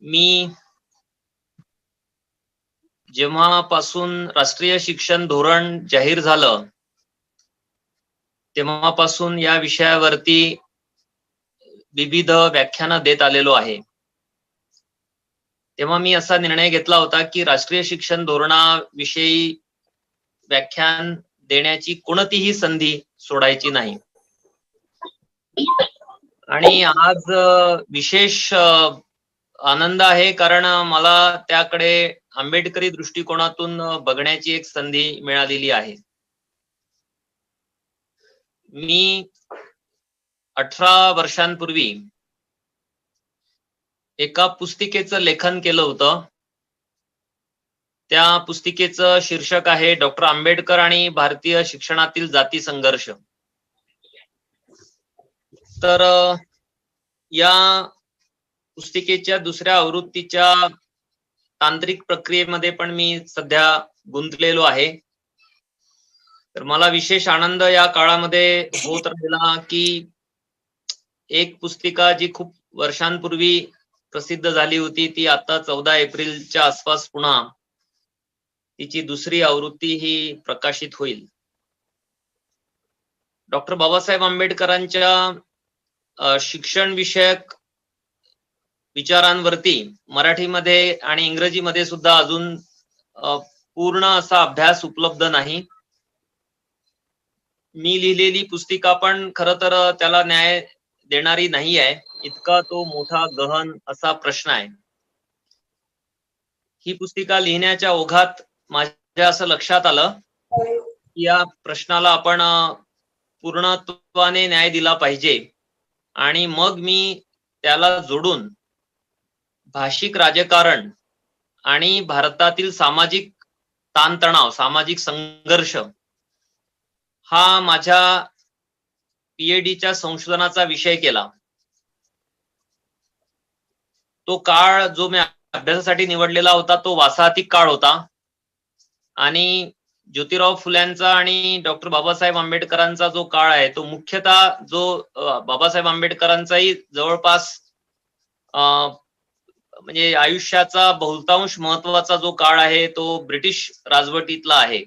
मी जेव्हापासून राष्ट्रीय शिक्षण धोरण जाहीर झालं तेव्हापासून या विषयावरती विविध व्याख्यानं देत आलेलो आहे. तेव्हा मी असा निर्णय घेतला होता की राष्ट्रीय शिक्षण धोरणाविषयी व्याख्यान देण्याची कोणतीही संधी सोडायची नाही. आणि आज विशेष आनंद आहे कारण मला त्याकडे आंबेडकरी दृष्टिकोनातून बघण्याची एक संधी मिळालेली आहे. मी 18 वर्षांपूर्वी एका पुस्तिकेचं लेखन केलं होतं. त्या पुस्तिकेचं शीर्षक आहे डॉक्टर आंबेडकर आणि भारतीय शिक्षणातील जाती संघर्ष. तर या पुस्तिकेच्या दुसऱ्या आवृत्तीच्या तांत्रिक प्रक्रियेमध्ये पण मी सध्या गुंतलेलो आहे. तर मला विशेष आनंद या काळामध्ये होत राहिला की एक पुस्तिका जी खूप वर्षांपूर्वी प्रसिद्ध झाली होती ती आता 14 एप्रिलच्या आसपास पुन्हा तिची दुसरी आवृत्ती ही प्रकाशित होईल. डॉक्टर बाबासाहेब आंबेडकरांच्या शिक्षण विषयक विचारांवरती मराठीमध्ये आणि इंग्रजीमध्ये सुद्धा अजून पूर्ण असा अभ्यास उपलब्ध नाही. मी लिहिलेली पुस्तिका पण खरं तर त्याला न्याय देणारी नाही आहे. इतका तो मोठा गहन असा प्रश्न आहे. ही पुस्तिका लिहिण्याच्या ओघात माझ्या असं लक्षात आलं की या प्रश्नाला आपण पूर्णत्वाने न्याय दिला पाहिजे. आणि मग मी त्याला जोडून भाषिक राजकारण आणि भारतातील सामाजिक ताणतणाव, सामाजिक संघर्ष हा माझ्या पीएचडीच्या संशोधनाचा विषय केला. तो काळ जो मी अभ्यासासाठी निवडलेला होता तो वासाहतिक काळ होता आणि ज्योतिराव फुल्यांचा आणि डॉक्टर बाबासाहेब आंबेडकरांचा जो काळ आहे तो मुख्यतः जो बाबासाहेब आंबेडकरांचाही जवळपास म्हणजे आयुष्याचा बहुतांश महत्वाचा जो काळ आहे तो ब्रिटिश राजवटीतला आहे.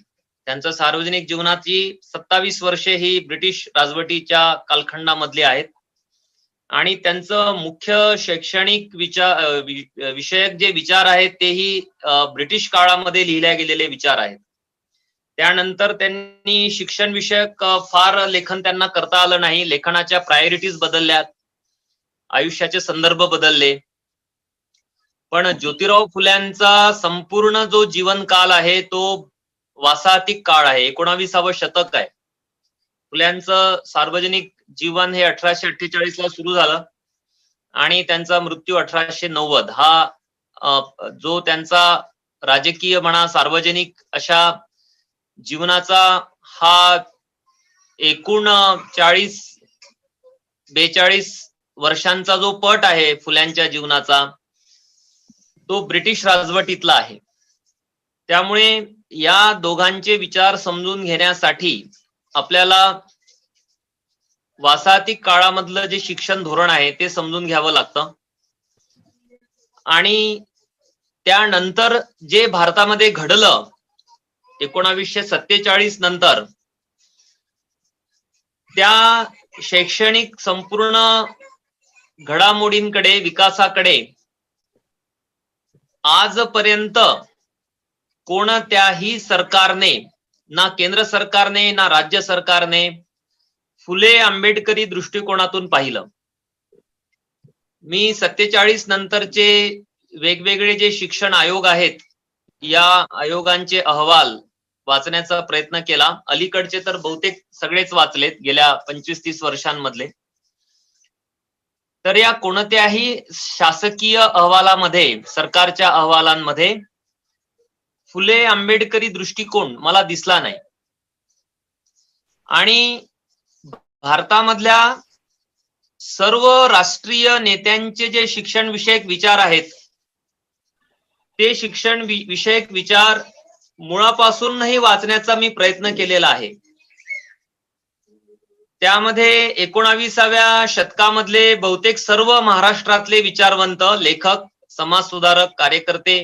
त्यांच्या सार्वजनिक जीवनाची 27 वर्षे ही ब्रिटिश राजवटीच्या कालखंडामधली आहेत आणि त्यांचं मुख्य शैक्षणिक विषयक जे विचार आहेत तेही ब्रिटिश काळामध्ये लिहिल्या गेलेले विचार आहेत. त्यानंतर त्यांनी शिक्षण विषयक फार लेखन त्यांना करता आलं नाही. लेखनाच्या प्रायोरिटीज बदलल्यात, आयुष्याचे संदर्भ बदलले. पण ज्योतिराव फुल्यांचा संपूर्ण जो जीवनकाल आहे तो वासाहतिक काळ आहे. 19वे शतक आहे. फुल्यांचं सार्वजनिक जीवन हे 1848 ला सुरू झालं आणि त्यांचा मृत्यू 1890. हा जो त्यांचा राजकीय म्हणा सार्वजनिक अशा जीवनाचा हा एकूण 40-42 वर्षांचा जो पट आहे फुल्यांच्या जीवनाचा तो ब्रिटिश राजवटीतला आहे. त्यामुळे या दोघांचे विचार समजून घेण्यासाठी आपल्याला वासाहतिक काळामधलं जे शिक्षण धोरण आहे ते समजून घ्यावं लागतं आणि त्यानंतर जे भारतामध्ये घडलं 1947 नंतर त्या शैक्षणिक संपूर्ण घडामोडींकडे, विकासाकडे आजपर्यंत कोणत्याही सरकारने, ना केंद्र सरकारने ना राज्य सरकारने फुले आंबेडकरी दृष्टिकोनातून पाहिलं. मी 47 नंतरचे वेगवेगळे जे शिक्षण आयोग आहेत या आयोगांचे अहवाल वाचण्याचा प्रयत्न केला. अलीकडचे तर बहुतेक सगळेच वाचलेत गेल्या 25-30 वर्षांमधले. तर या कोणत्याही शासकीय अहवालामध्ये, सरकारच्या अहवालांमध्ये फुले आंबेडकरी दृष्टिकोन मला दिसला नाही. आणि भारतामधल्या सर्व राष्ट्रीय नेत्यांचे जे शिक्षण विषयक विचार आहेत ते शिक्षण विषयक विचार मुळापासूनही वाचण्याचा मी प्रयत्न केलेला आहे. त्यामध्ये 19व्या शतकामधले बहुतेक सर्व महाराष्ट्रातले विचारवंत लेखक समाज सुधारक, कार्यकर्ते,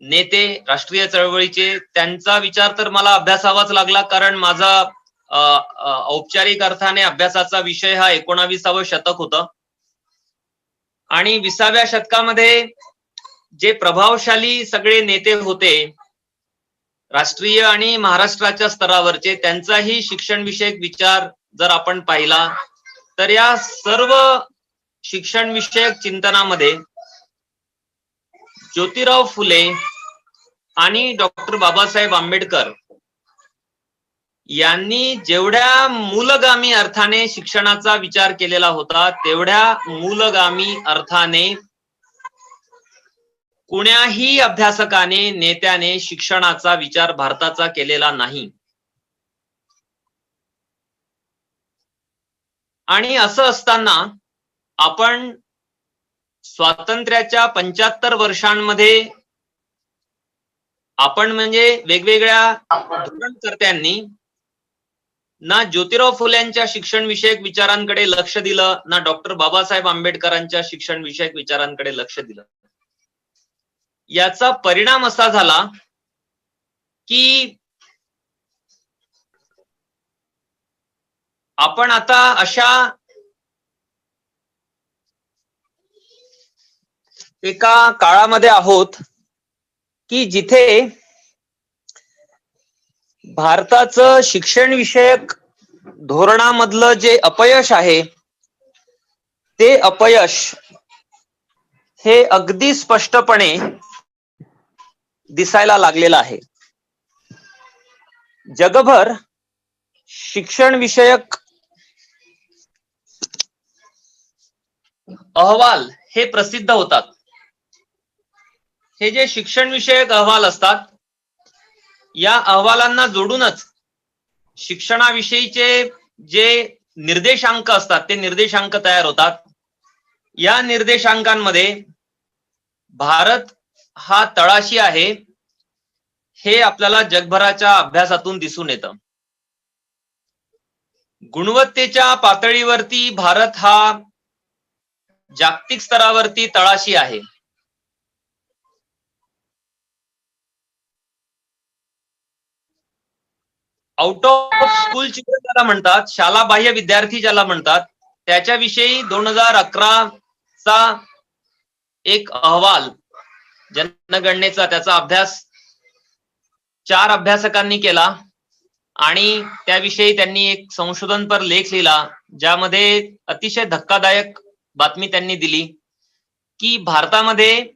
नेते, राष्ट्रीय चळवळीचे, त्यांचा विचार तर मला अभ्यासावाच लागला, कारण माझा औपचारिक अर्थाने अभ्यासाचा विषय हा 19वे शतक होता. आणि 20व्या शतकामध्ये जे प्रभावशाली सगळे नेते होते राष्ट्रीय आणि महाराष्ट्राच्या स्तरावरचे, त्यांचाही शिक्षण विषयक विचार जर आपण पाहिला तर या सर्व शिक्षण विषयक चिंतनामध्ये ज्योतिराव फुले आणि डॉक्टर बाबासाहेब आंबेडकर यांनी जेवढ्या मूलगामी अर्थाने शिक्षणाचा विचार केलेला होता, तेवढ्या मूलगामी अर्थाने कुण्याही अभ्यासकाने, नेत्याने शिक्षणाचा विचार भारताचा केलेला नाही. आणि असं असताना आपण स्वातंत्र्याच्या 75 वर्षांमध्ये आपण म्हणजे वेगवेगळ्या धोरणकर्त्यांनी ना ज्योतिराव फुल्यांच्या शिक्षण विषयक विचारांकडे लक्ष दिलं, ना डॉक्टर बाबासाहेब आंबेडकरांच्या शिक्षण विषयक विचारांकडे लक्ष दिलं. याचा परिणाम असा झाला की आपण आता अशा एका काळामध्ये आहोत की जिथे भारताचं शिक्षण विषयक धोरणामधलं जे अपयश आहे, ते अपयश हे अगदी स्पष्टपणे दिसायला लागलेलं आहे. जगभर शिक्षण विषयक अहवाल हे प्रसिद्ध होतात. हे जे शिक्षण विषयक अहवाल असतात, या अहवालांना जोडूनच शिक्षणाविषयीचे जे निर्देशांक असतात ते निर्देशांक तयार होतात. या निर्देशांकांमध्ये भारत हा तळाशी आहे हे आपल्याला जगभराच्या अभ्यासातून दिसून येतं. गुणवत्तेच्या पातळीवरती भारत हा जागतिक स्तरावरती तळाशी आहे. आउट ऑफ स्कूल चिल्ड्रन ज्याला म्हणतात, शालाबाह्य विद्यार्थी ज्याला म्हणतात, त्याच्याविषयी 2011 चा एक अहवाल जनगणनेचा, त्याचा अभ्यास 4 अभ्यासकांनी केला आणि त्याविषयी त्यांनी एक संशोधनपर लेख लिहिला, ज्यामध्ये अतिशय धक्कादायक बातमी त्यांनी दिली की भारतामध्ये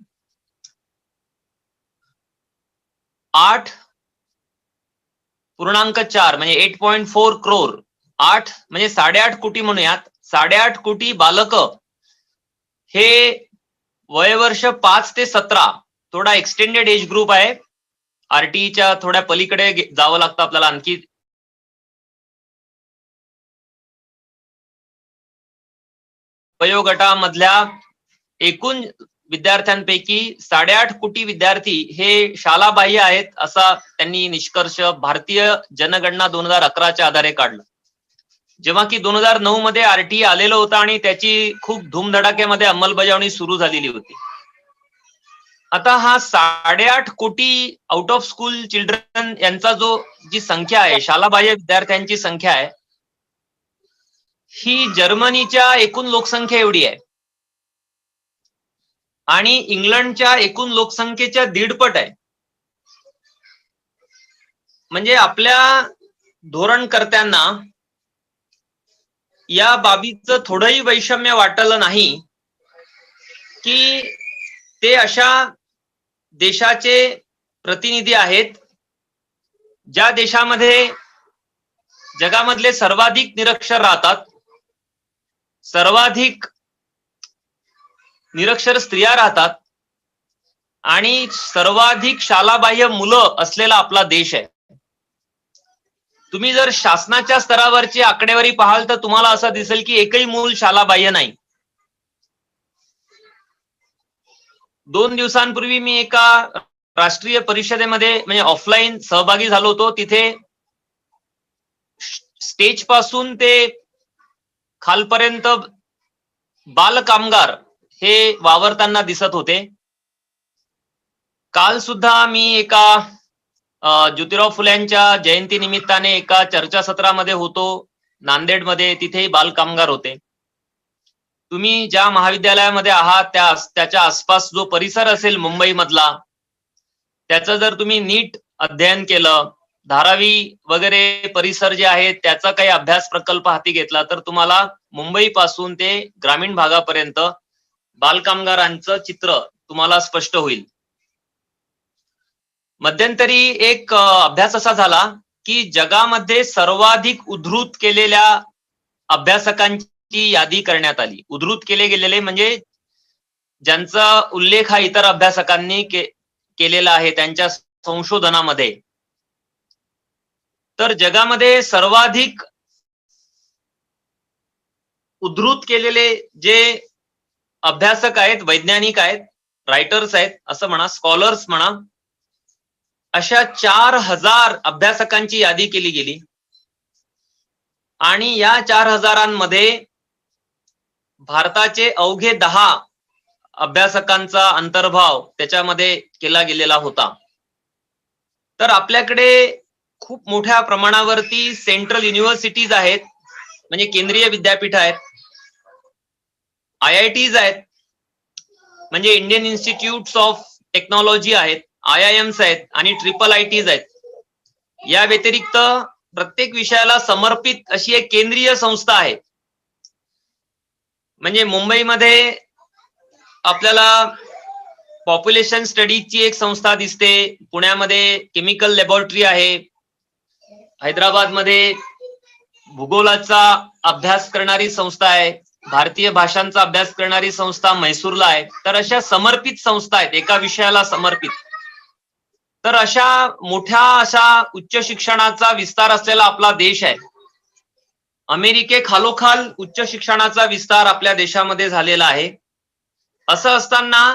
8.4 म्हणजे 8.4 करोड, 8 म्हणजे 8.5 कोटी म्हणूयात, 8.5 कोटी बालक हे वयवर्ष 5 ते 17, थोडा एक्सटेंडेड एज ग्रुप आहे. आरटीईच्या थोड्या पलीकडे जावं लागतं आपल्याला आणखी. वयोगटामधल्या एकूण विद्यार्थ्यांपैकी 8.5 कोटी विद्यार्थी हे शालाबाह्य आहेत, असा त्यांनी निष्कर्ष भारतीय जनगणना 2011च्या आधारे काढला. जेव्हा की 2009 मध्ये आरटीई आलेलं होतं आणि त्याची खूप धूमधडाक्यामध्ये अंमलबजावणी सुरू झालेली होती. आता हा 8.5 कोटी आउट ऑफ स्कूल चिल्ड्रन यांचा जी संख्या आहे, शालाबाह्य विद्यार्थ्यांची संख्या आहे, ही जर्मनीच्या एकूण लोकसंख्या एवढी आहे आणि इंग्लंडच्या एकूण लोकसंख्येच्या 1.5 पट आहे. म्हणजे आपल्या धोरणकर्त्यांना या बाबीचं थोडंही वैषम्य वाटलं नाही की ते अशा देशाचे प्रतिनिधी आहेत ज्या देशामध्ये जगामधले सर्वाधिक निरक्षर राहतात, सर्वाधिक निरक्षर स्त्रिया राहतात आणि सर्वाधिक शालाबाह्य मुलं असलेला आपला देश आहे. तुम्ही जर शासनाच्या स्तरावरची आकडेवारी पाहाल तर तुम्हाला असं दिसेल की एकही मूल शालाबाह्य नाही. 2 दिवसांपूर्वी मी एका राष्ट्रीय परिषदेमध्ये म्हणजे ऑफलाईन सहभागी झालो होतो. तिथे स्टेज पासून ते खालपर्यंत बाल कामगार हे वावरताना दिसत होते. काल सुद्धा मी एका ज्योतिराव फुल्यांच्या जयंती निमित्ताने एका चर्चासत्रामध्ये होतो नांदेडमध्ये. तिथेही बालकामगार होते. तुम्ही ज्या महाविद्यालयामध्ये आहात त्याच्या आसपास जो परिसर असेल मुंबई मधला, त्याचं जर तुम्ही नीट अध्ययन केलं, धारावी वगैरे परिसर जे आहे त्याचा काही अभ्यास प्रकल्प हाती घेतला, तर तुम्हाला मुंबई पासून ते ग्रामीण भागापर्यंत बालकामगारांचं चित्र तुम्हाला स्पष्ट होईल. मध्यंतरी एक अभ्यास असा झाला की जगामध्ये सर्वाधिक उद्धृत केलेल्या अभ्यासकांची यादी करण्यात आली. उद्धृत केले गेलेले म्हणजे ज्यांचा उल्लेख हा इतर अभ्यासकांनी केलेला आहे त्यांच्या संशोधनामध्ये. तर जगामध्ये सर्वाधिक उद्धृत केलेले जे अभ्यासक आहेत, वैज्ञानिक आहेत, रायटर्स आहेत असं म्हणा, स्कॉलर्स म्हणा, अशा 4000 अभ्यासकांची यादी केली गेली. आणि या 4000मध्ये भारताचे अवघे 10 अभ्यासकांचा अंतर्भाव त्याच्यामध्ये केला गेलेला होता. तर आपल्याकडे खूप मोठ्या प्रमाणावरती सेंट्रल युनिव्हर्सिटीज आहेत, म्हणजे केंद्रीय विद्यापीठ आहेत, IITs आहेत, म्हणजे इंडियन इन्स्टिट्यूट्स ऑफ टेक्नॉलॉजी आहेत, IIMs आहेत आणि IIITs आहेत. या व्यतिरिक्त प्रत्येक विषयाला समर्पित अशी एक केंद्रीय संस्था आहे. म्हणजे मुंबईमध्ये आपल्याला पॉप्युलेशन स्टडीजची एक संस्था दिसते, पुण्यामध्ये केमिकल लॅबोरेटरी आहे, हैदराबादमध्ये भूगोलाचा अभ्यास करणारी संस्था आहे, भारतीय भाषांचा अभ्यास करणारी संस्था म्हैसूरला आहे. तर अशा समर्पित संस्था आहेत एका विषयाला समर्पित. तर अशा मोठ्या अशा उच्च शिक्षणाचा विस्तार असलेला आपला देश आहे. अमेरिकेखालोखाल उच्च शिक्षणाचा विस्तार आपल्या देशामध्ये झालेला आहे. असं असताना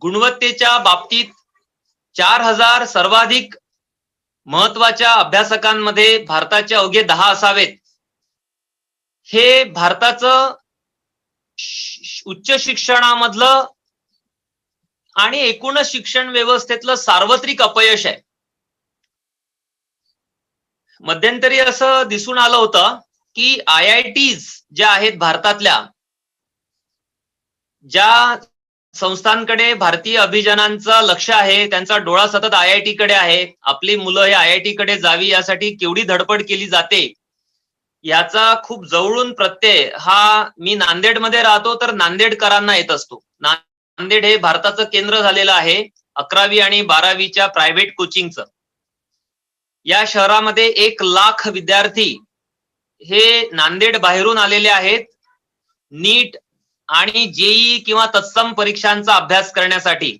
गुणवत्तेच्या बाबतीत 4000 सर्वाधिक महत्वाच्या अभ्यासकांमध्ये भारताचे अवघे 10 असावेत, हे भारताचं उच्च शिक्षणामधलं आणि एकूणच शिक्षण व्यवस्थेतलं सार्वत्रिक अपयश आहे. मध्यंतरी असं दिसून आलं होतं की IITs ज्या आहेत भारतातल्या, ज्या संस्थांकडे भारतीय अभिजानांचं लक्ष आहे, त्यांचा डोळा सतत IIT कडे आहे, आपली मुलं हे IIT कडे जावी यासाठी केवढी धडपड केली जाते, याचा खूप जवळून प्रत्यय हा मी नांदेडमध्ये राहतो तर नांदेडकरांना येत असतो. नांदेड हे भारताचं केंद्र झालेलं आहे 11वी आणि 12वीच्या प्रायव्हेट कोचिंगचं. या शहरामध्ये 1 लाख विद्यार्थी हे नांदेड बाहेरून आलेले आहेत नीट आणि JEE किंवा तत्सम परीक्षांचा अभ्यास करण्यासाठी.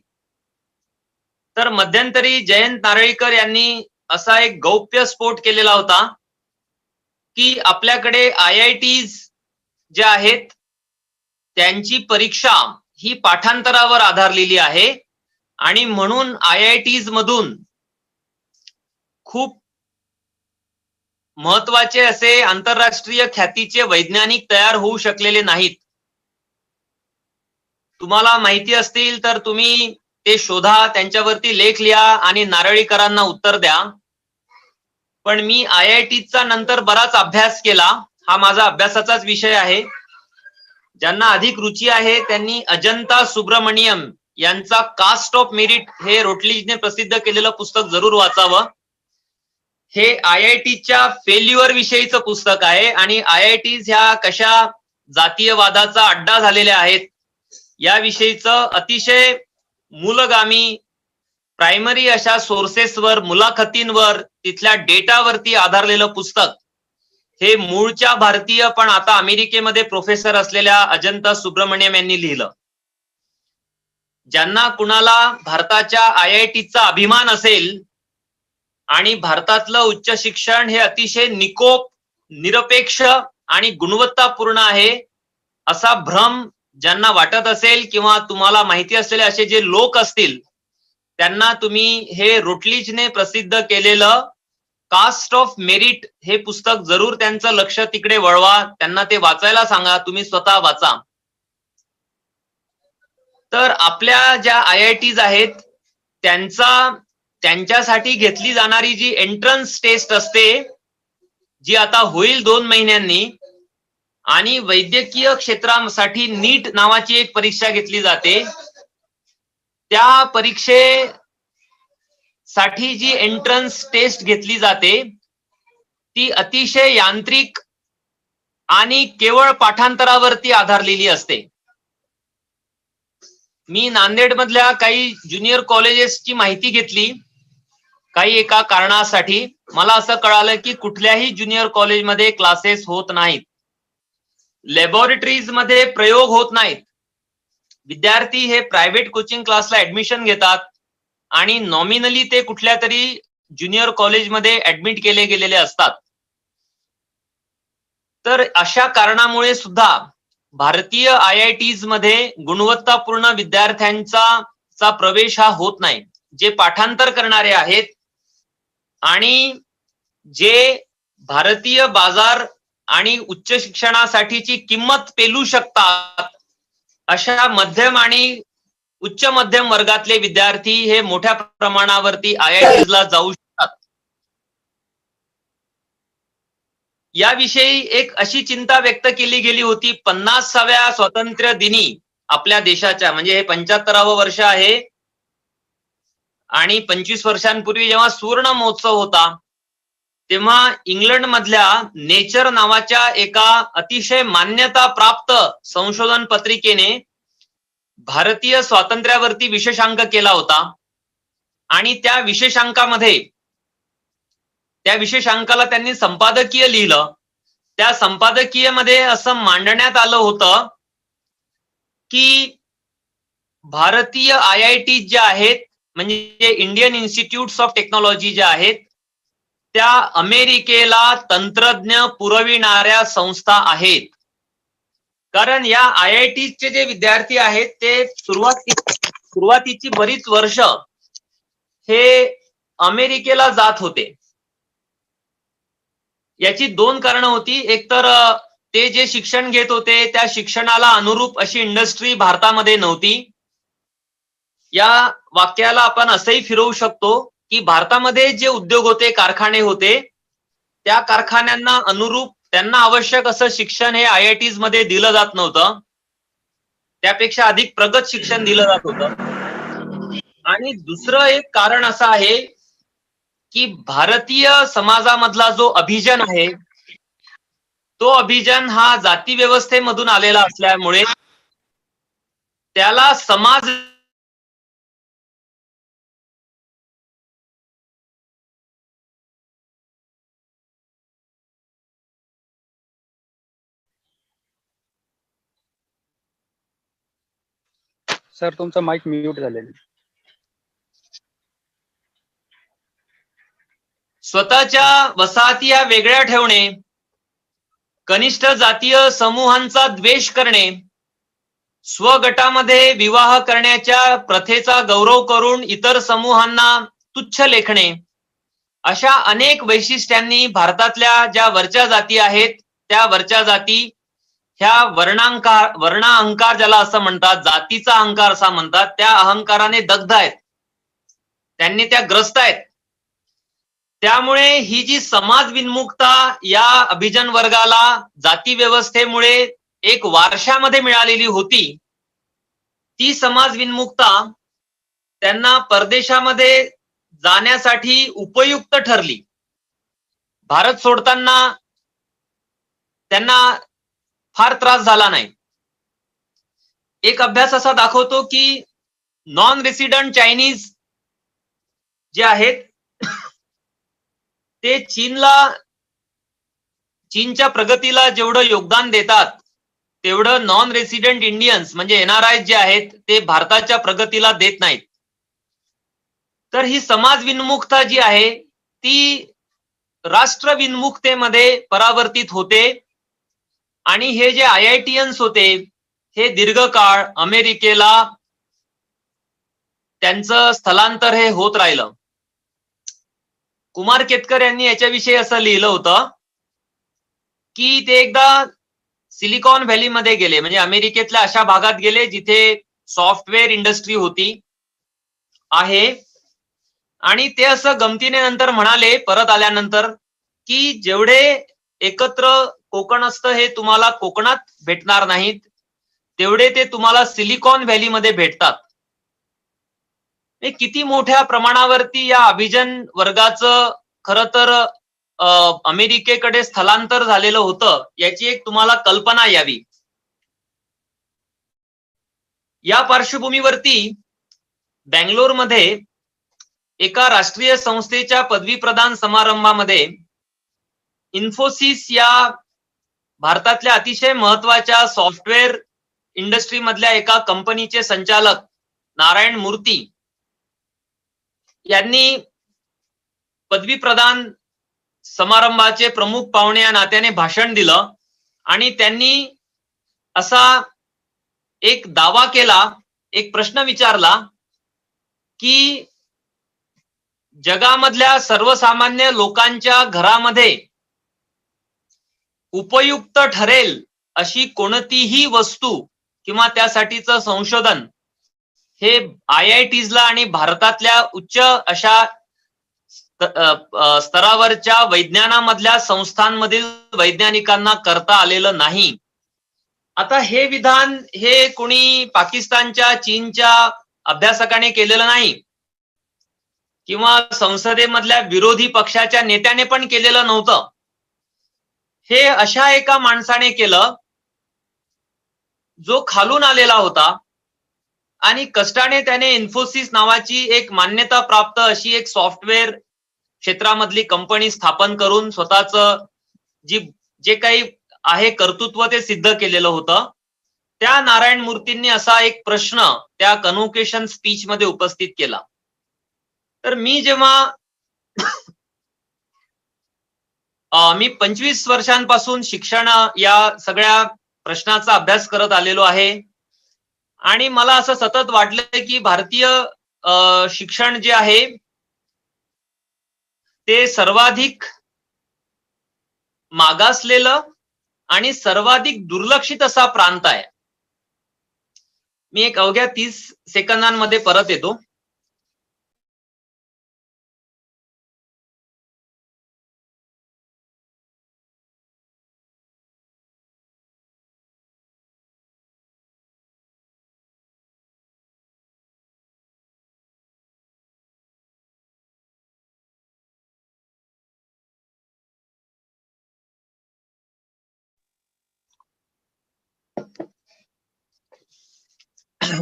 तर मध्यंतरी जयंत नारळीकर यांनी असा एक गौप्य स्फोट केलेला होता की आपल्याकडे IITs जे आहेत त्यांची परीक्षा ही पाठांतरावर आधारलेली आहे आणि म्हणून IITs मधून खूप महत्वाचे असे आंतरराष्ट्रीय ख्यातीचे वैज्ञानिक तयार होऊ शकलेले नाहीत. तुम्हाला माहिती असतील तर तुम्ही ते शोधा, त्यांच्यावरती लेख लिहा आणि नारळीकरांना उत्तर द्या. पण मी IITचा नंतर बराच अभ्यास केला, हा माझा अभ्यासाचाच विषय आहे. ज्यांना अधिक रुची आहे त्यांनी अजंता सुब्रमण्यम यांचा कास्ट ऑफ मेरिट हे रोटलीजने प्रसिद्ध केलेलं पुस्तक जरूर वाचावं. हे IITच्या फेल्युअर विषयीचं पुस्तक आहे आणि IITs ह्या कशा जातीयवादाचा अड्डा झालेल्या आहेत याविषयीचं अतिशय मूलगामी प्रायमरी अशा सोर्सेसवर, मुलाखतींवर, तिथल्या डेटावरती आधारलेलं पुस्तक हे मूळच्या भारतीय पण आता अमेरिकेमध्ये प्रोफेसर असलेल्या अजंता सुब्रमण्यम यांनी लिहिलं. ज्यांना कुणाला भारताच्या IITचा अभिमान असेल आणि भारतातलं उच्च शिक्षण हे अतिशय निकोप, निरपेक्ष आणि गुणवत्तापूर्ण आहे असा भ्रम ज्यांना वाटत असेल किंवा तुम्हाला माहिती असलेले असे जे लोक असतील त्यांना तुम्ही हे रोटलीजने प्रसिद्ध केलेलं कास्ट ऑफ मेरिट हे पुस्तक जरूर त्यांचं लक्ष तिकडे वळवा, त्यांना ते वाचायला सांगा, तुम्ही स्वतः वाचा. तर आपल्या ज्या IITs आहेत त्यांच्यासाठी घेतली जाणारी जी एंट्रन्स टेस्ट असते, जी आता होईल 2 महिन्यांनी, आणि वैद्यकीय क्षेत्रासाठी नीट नावाची एक परीक्षा घेतली जाते. त्या परीक्षेसाठी जी एंट्रन्स टेस्ट घेतली जाते ती अतिशय यांत्रिक आणि केवळ पाठांतरावरती आधारलेली असते. मी नांदेड मधल्या काही ज्युनियर कॉलेजेसची माहिती घेतली काही एका कारणासाठी. मला असं कळालं की कुठल्याही ज्युनियर कॉलेजमध्ये क्लासेस होत नाहीत, लॅबोरेटरीज मध्ये प्रयोग होत नाहीत. विद्यार्थी हे प्रायव्हेट कोचिंग क्लासला ऍडमिशन घेतात आणि नॉमिनली ते कुठल्या तरी ज्युनियर कॉलेजमध्ये ऍडमिट केले गेलेले असतात. तर अशा कारणामुळे सुद्धा भारतीय IITs मध्ये गुणवत्तापूर्ण विद्यार्थ्यांचा प्रवेश हा होत नाही. जे पाठांतर करणारे आहेत आणि जे भारतीय बाजार आणि उच्च शिक्षणासाठीची किंमत पेलू शकतात, अशा मध्यम आणि उच्च मध्यम वर्गातले विद्यार्थी हे मोठ्या प्रमाणावरती IITs ला जाऊ शकतात. याविषयी एक अशी चिंता व्यक्त केली गेली होती 50व्या स्वातंत्र्य दिनी आपल्या देशाच्या, म्हणजे हे 75वं वर्ष आहे आणि 25 वर्षांपूर्वी जेव्हा सुवर्ण महोत्सव होता, तेव्हा इंग्लंड मधल्या नेचर नावाच्या एका अतिशय मान्यता प्राप्त संशोधन पत्रिकेने भारतीय स्वातंत्र्यावरती विशेषांक केला होता. आणि त्या विशेषांकाला त्यांनी संपादकीय लिहिलं. त्या संपादकीयमध्ये असं मांडण्यात आलं होतं की भारतीय IIT ज्या आहेत, म्हणजे इंडियन इन्स्टिट्यूट्स ऑफ टेक्नॉलॉजी ज्या आहेत, त्या अमेरिकेला तंत्रज्ञ पुरविणाऱ्या संस्था आहेत. कारण या IITचे जे विद्यार्थी आहेत ते सुरुवातीची बरीच वर्ष हे अमेरिकेला जात होते. याची 2 कारणं होती. एक तर ते जे शिक्षण घेत होते त्या शिक्षणाला अनुरूप अशी इंडस्ट्री भारतामध्ये नव्हती. या वाक्याला आपण असंही फिरवू शकतो की भारतामध्ये जे उद्योग होते, कारखाने होते, त्या कारखान्यांना अनुरूप त्यांना आवश्यक असं शिक्षण हे IITs मध्ये दिलं जात नव्हतं. त्यापेक्षा अधिक प्रगत शिक्षण दिलं जात होतं. आणि दुसरं एक कारण असं आहे की भारतीय समाजामधला जो अभिजन आहे, तो अभिजन हा जाती व्यवस्थेमधून आलेला असल्यामुळे त्याला समाज सर तुमचा माईक म्यूट झालेला. स्वतःच्या वसाहती या वेगळ्या ठेवणे, कनिष्ठ जातीय समूहांचा द्वेष करणे, स्वगटामध्ये विवाह करण्याच्या प्रथेचा गौरव करून इतर समूहांना तुच्छ लेखणे, अशा अनेक वैशिष्ट्यांनी भारतातल्या ज्या वरच्या जाती आहेत त्या वरच्या जाती ह्या वर्ण अहंकार ज्याला असं म्हणतात, जातीचा अहंकार असा म्हणतात, त्या अहंकाराने दग्ध आहेत, त्यांनी त्या ग्रस्त आहेत. त्यामुळे ही जी समाज विन्मुखता या अभिजन वर्गाला जाती व्यवस्थेमुळे एक वारशामध्ये मिळालेली होती, ती समाज विन्मुखता त्यांना परदेशामध्ये जाण्यासाठी उपयुक्त ठरली. भारत सोडताना त्यांना फार त्रास झाला नाही. एक अभ्यास असा दाखवतो की नॉन रेसिडेंट चायनीज जे आहेत ते चीनच्या प्रगतीला जेवढं योगदान देतात, तेवढं नॉन रेसिडेंट इंडियन्स म्हणजे NRI जे आहेत ते भारताच्या प्रगतीला देत नाहीत. तर ही समाज विन्मुखता जी आहे ती राष्ट्र विन्मुखतेमध्ये परावर्तित होते. आणि हे जे IITians होते हे दीर्घकाळ अमेरिकेला त्यांचं स्थलांतर हे होत राहिलं. कुमार केतकर यांनी याच्याविषयी असं लिहिलं होतं की ते एकदा सिलिकॉन व्हॅलीमध्ये गेले, म्हणजे अमेरिकेतल्या अशा भागात गेले जिथे सॉफ्टवेअर इंडस्ट्री होती आहे. आणि ते असं गमतीने नंतर म्हणाले परत आल्यानंतर की जेवढे एकत्र कोकणस्थ हे तुम्हाला कोकणात भेटणार नाहीत, तेवढे ते तुम्हाला सिलिकॉन व्हॅलीमध्ये भेटतात. हे किती मोठ्या प्रमाणावरती या अभिजन वर्गाचं खरं तर अमेरिकेकडे स्थलांतर झालेलं होतं, याची एक तुम्हाला कल्पना यावी. या पार्श्वभूमीवरती बँगलोरमध्ये एका राष्ट्रीय संस्थेच्या पदवी प्रदान समारंभामध्ये इन्फोसिस या भारतातल्या अतिशय महत्वाच्या सॉफ्टवेअर इंडस्ट्री मधल्या एका कंपनीचे संचालक नारायण मूर्ती यांनी पदवी प्रदान समारंभाचे प्रमुख पाहुणे या नात्याने भाषण दिलं आणि त्यांनी असा एक दावा केला, एक प्रश्न विचारला की जगामधल्या सर्वसामान्य लोकांच्या घरामध्ये उपयुक्त ठरेल अशी कोणतीही वस्तू किंवा त्यासाठीचं संशोधन हे IITsला आणि भारतातल्या उच्च अशा स्तरावरच्या वैज्ञानामधल्या संस्थांमधील वैज्ञानिकांना करता आलेलं नाही. आता हे विधान हे कोणी पाकिस्तानच्या, चीनच्या अभ्यासकाने केलेलं नाही किंवा संसदेमधल्या विरोधी पक्षाच्या नेत्याने पण केलेलं नव्हतं. हे अशा एका माणसाने केलं जो खालून आलेला होता आणि कष्टाने त्याने इन्फोसिस नावाची एक मान्यता प्राप्त अशी एक सॉफ्टवेअर क्षेत्रामधली कंपनी स्थापन करून स्वतःचं जे काही आहे कर्तृत्व ते सिद्ध केलेलं होतं. त्या नारायण मूर्तींनी असा एक प्रश्न त्या कन्व्होकेशन स्पीच मध्ये उपस्थित केला. तर मी जेव्हा मी 25 वर्षांपासून शिक्षण या सगळ्या प्रश्नाचा अभ्यास करत आलेलो आहे आणि मला असं सतत वाटलं की भारतीय शिक्षण जे आहे ते सर्वाधिक मागासलेलं आणि सर्वाधिक दुर्लक्षित असा प्रांत आहे. मी एक अवघ्या 30 सेकंदांमध्ये परत येतो.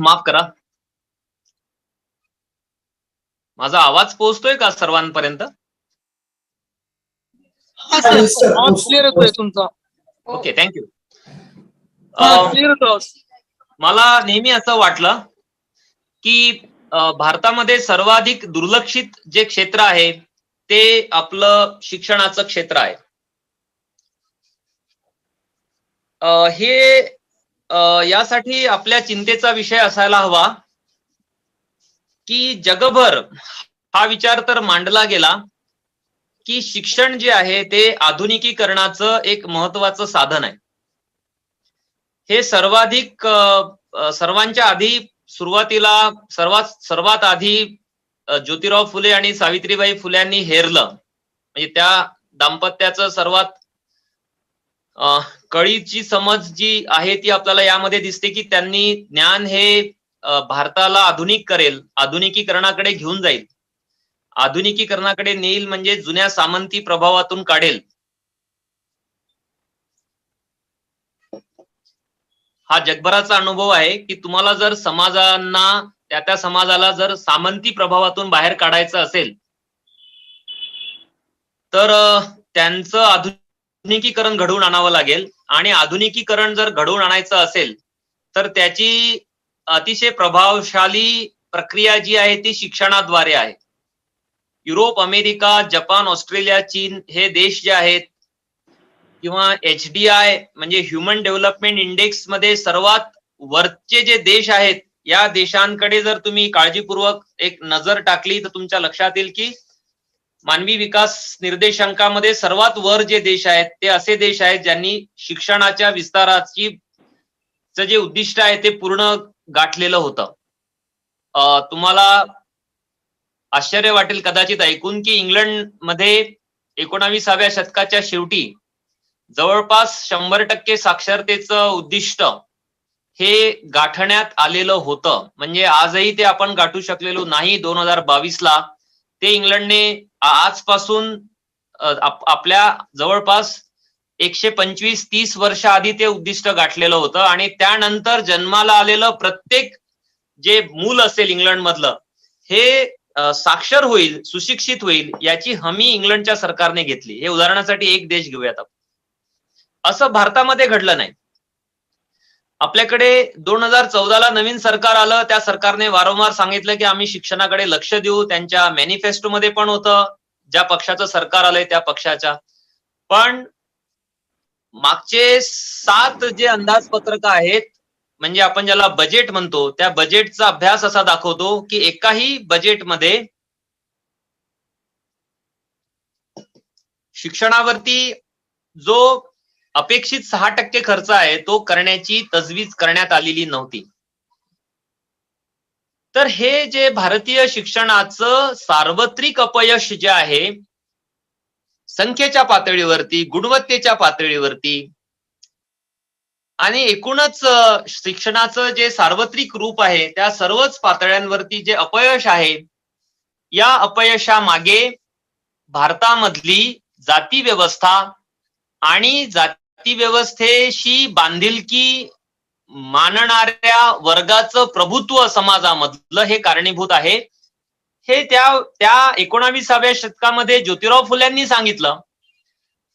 माफ करा, माझा आवाज पोहोचतोय का सर्वांपर्यंत? क्लिअर होतोय तुमचा. Okay, thank you. क्लिअर होतो. मला नेहमी असं वाटलं की भारतामध्ये सर्वाधिक दुर्लक्षित जे क्षेत्र आहे ते आपलं शिक्षणाचं क्षेत्र आहे. हे यासाठी आपल्या चिंतेचा विषय असायला हवा की जगभर हा विचार तर मांडला गेला की शिक्षण जे आहे ते आधुनिकीकरणाचं एक महत्वाचं साधन आहे. हे सर्वाधिक सर्वांच्या आधी सुरुवातीला सर्वात आधी ज्योतिराव फुले आणि सावित्रीबाई फुल्यांनी हेरलं. म्हणजे त्या दाम्पत्याचं सर्वात कळीची समज जी आहे ती आपल्याला यामध्ये दिसते की त्यांनी ज्ञान हे भारताला आधुनिक करेल, आधुनिकीकरणाकडे घेऊन जाईल, आधुनिकीकरणाकडे नेईल म्हणजे जुन्या सामंती प्रभावातून काढेल. हा जगभराचा अनुभव आहे की तुम्हाला जर समाजांना त्या समाजाला जर सामंती प्रभावातून बाहेर काढायचं असेल तर त्यांचं आधुनिकीकरण घडवून आणावं लागेल. आणि आधुनिकीकरण जर घडवून आणायचं असेल तर त्याची अतिशय प्रभावशाली प्रक्रिया जी आहे ती शिक्षणाद्वारे आहे. युरोप, अमेरिका, जपान, ऑस्ट्रेलिया, चीन हे देश जे आहेत किंवा HDI म्हणजे ह्युमन डेव्हलपमेंट इंडेक्स मध्ये सर्वात वरचे जे देश आहेत या देशांकडे जर तुम्ही काळजीपूर्वक एक नजर टाकली तर तुमच्या लक्षात येईल की मानवी विकास निर्देशांकामध्ये सर्वात वर जे देश आहेत ते असे देश आहेत ज्यांनी शिक्षणाच्या विस्ताराची जे उद्दिष्ट आहे ते पूर्ण गाठलेलं होतं. तुम्हाला आश्चर्य वाटेल कदाचित ऐकून की इंग्लंडमध्ये 19व्या शतकाच्या शेवटी जवळपास 100% साक्षरतेचं उद्दिष्ट हे गाठण्यात आलेलं होतं. म्हणजे आजही ते आपण गाठू शकलेलो नाही 2022ला. ते इंग्लंडने आजपासून आपल्या जवळपास 125-30 वर्ष आधी ते उद्दिष्ट गाठलेलं होतं आणि त्यानंतर जन्माला आलेलं प्रत्येक जे मूल असेल इंग्लंडमधलं हे साक्षर होईल, सुशिक्षित होईल याची हमी इंग्लंडच्या सरकारने घेतली. हे उदाहरणासाठी एक देश घेऊयात आपण. असं भारतामध्ये घडलं नाही. आपल्याकडे 2014ला नवीन सरकार आलं. त्या सरकारने वारंवार सांगितलं की आम्ही शिक्षणाकडे लक्ष देऊ. त्यांच्या मॅनिफेस्टोमध्ये पण होतं, ज्या पक्षाचं सरकार आलंय त्या पक्षाच्या. पण मागचे 7 जे अंदाजपत्रक आहेत, म्हणजे आपण ज्याला बजेट म्हणतो, त्या बजेटचा अभ्यास असा दाखवतो की एकाही बजेटमध्ये शिक्षणावरती जो अपेक्षित 6% खर्च आहे तो करण्याची तजवीज करण्यात आलेली नव्हती. तर हे जे भारतीय शिक्षणाचं सार्वत्रिक अपयश जे आहे, संख्येच्या पातळीवरती, गुणवत्तेच्या पातळीवरती आणि एकूणच शिक्षणाचं जे सार्वत्रिक रूप आहे त्या सर्वच पातळ्यांवरती जे अपयश आहे, या अपयशामागे भारतामधली जाती व्यवस्था आणि जाती व्यवस्थेशी बांधिलकी मानणाऱ्या वर्गाचं प्रभुत्व समाजामधलं हे कारणीभूत आहे. हे त्या 19व्या शतकामध्ये ज्योतिराव फुल्यांनी सांगितलं.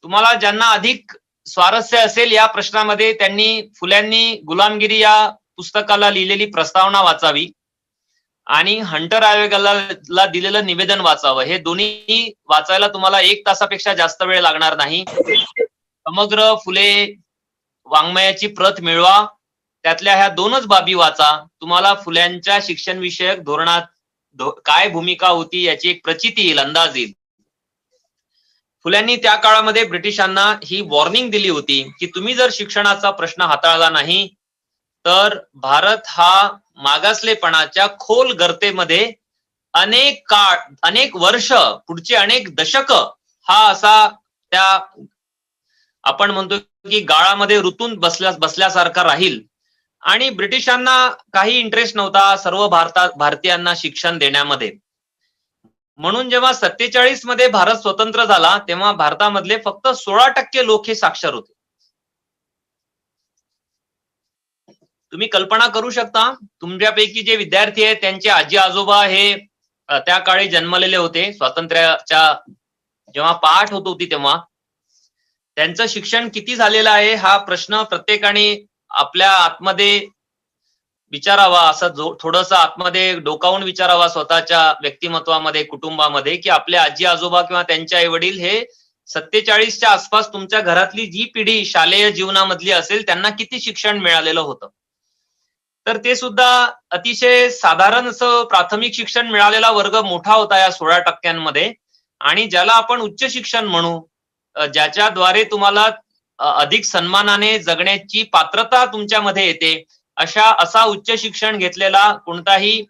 तुम्हाला ज्यांना अधिक स्वारस्य असेल या प्रश्नामध्ये, फुल्यांनी गुलामगिरी या पुस्तकाला लिहिलेली प्रस्तावना वाचावी आणि हंटर आयोगाला दिलेलं निवेदन वाचावं. हे दोन्ही वाचायला तुम्हाला 1 तासापेक्षा जास्त वेळ लागणार नाही. समग्र फुले वाङ्मयाची प्रत मिळवा, त्यातल्या ह्या 2च बाबी वाचा. तुम्हाला फुल्यांच्या शिक्षण विषयक धोरणात काय भूमिका होती याची एक प्रचिती येईल, अंदाज येईल. फुल्यांनी त्या काळामध्ये ब्रिटिशांना ही वॉर्निंग दिली होती की तुम्ही जर शिक्षणाचा प्रश्न हाताळला नाही तर भारत हा मागासलेपणाच्या खोल गर्तेमध्ये अनेक वर्ष, पुढचे अनेक दशक हा असा त्या आपण म्हणतो की गाळामध्ये रुतून बसल्यासारखा राहील. आणि ब्रिटिशांना काही इंटरेस्ट नव्हता सर्व भारतीयांना शिक्षण देण्यामध्ये. म्हणून जेव्हा 47 मध्ये भारत स्वतंत्र झाला तेव्हा भारतामधले फक्त 16% लोक हे साक्षर होते. तुम्ही कल्पना करू शकता, तुमच्यापैकी जे विद्यार्थी आहेत त्यांचे आजी आजोबा हे त्या काळी जन्मलेले होते. स्वातंत्र्याच्या जेव्हा पाठ होत होती तेव्हा त्यांचं शिक्षण किती झालेलं आहे हा प्रश्न प्रत्येकाने आपल्या आतमध्ये विचारावा, असं थोडंसं आतमध्ये डोकावून विचारावा स्वतःच्या व्यक्तिमत्वामध्ये, कुटुंबामध्ये, की आपले आजी आजोबा किंवा त्यांचे आई वडील हे 47च्या आसपास तुमच्या घरातली जी पिढी शालेय जीवनामधली असेल त्यांना किती शिक्षण मिळालेलं होतं. तर ते सुद्धा अतिशय साधारण असं प्राथमिक शिक्षण मिळालेला वर्ग मोठा होता या 16%मध्ये. आणि ज्याला आपण उच्च शिक्षण म्हणू, ज्याच्याद्वारे तुम्हाला अधिक सन्मानाने जगण्याची पात्रता तुमच्यामध्ये येते, असा उच्च शिक्षण घेतलेला कोणताही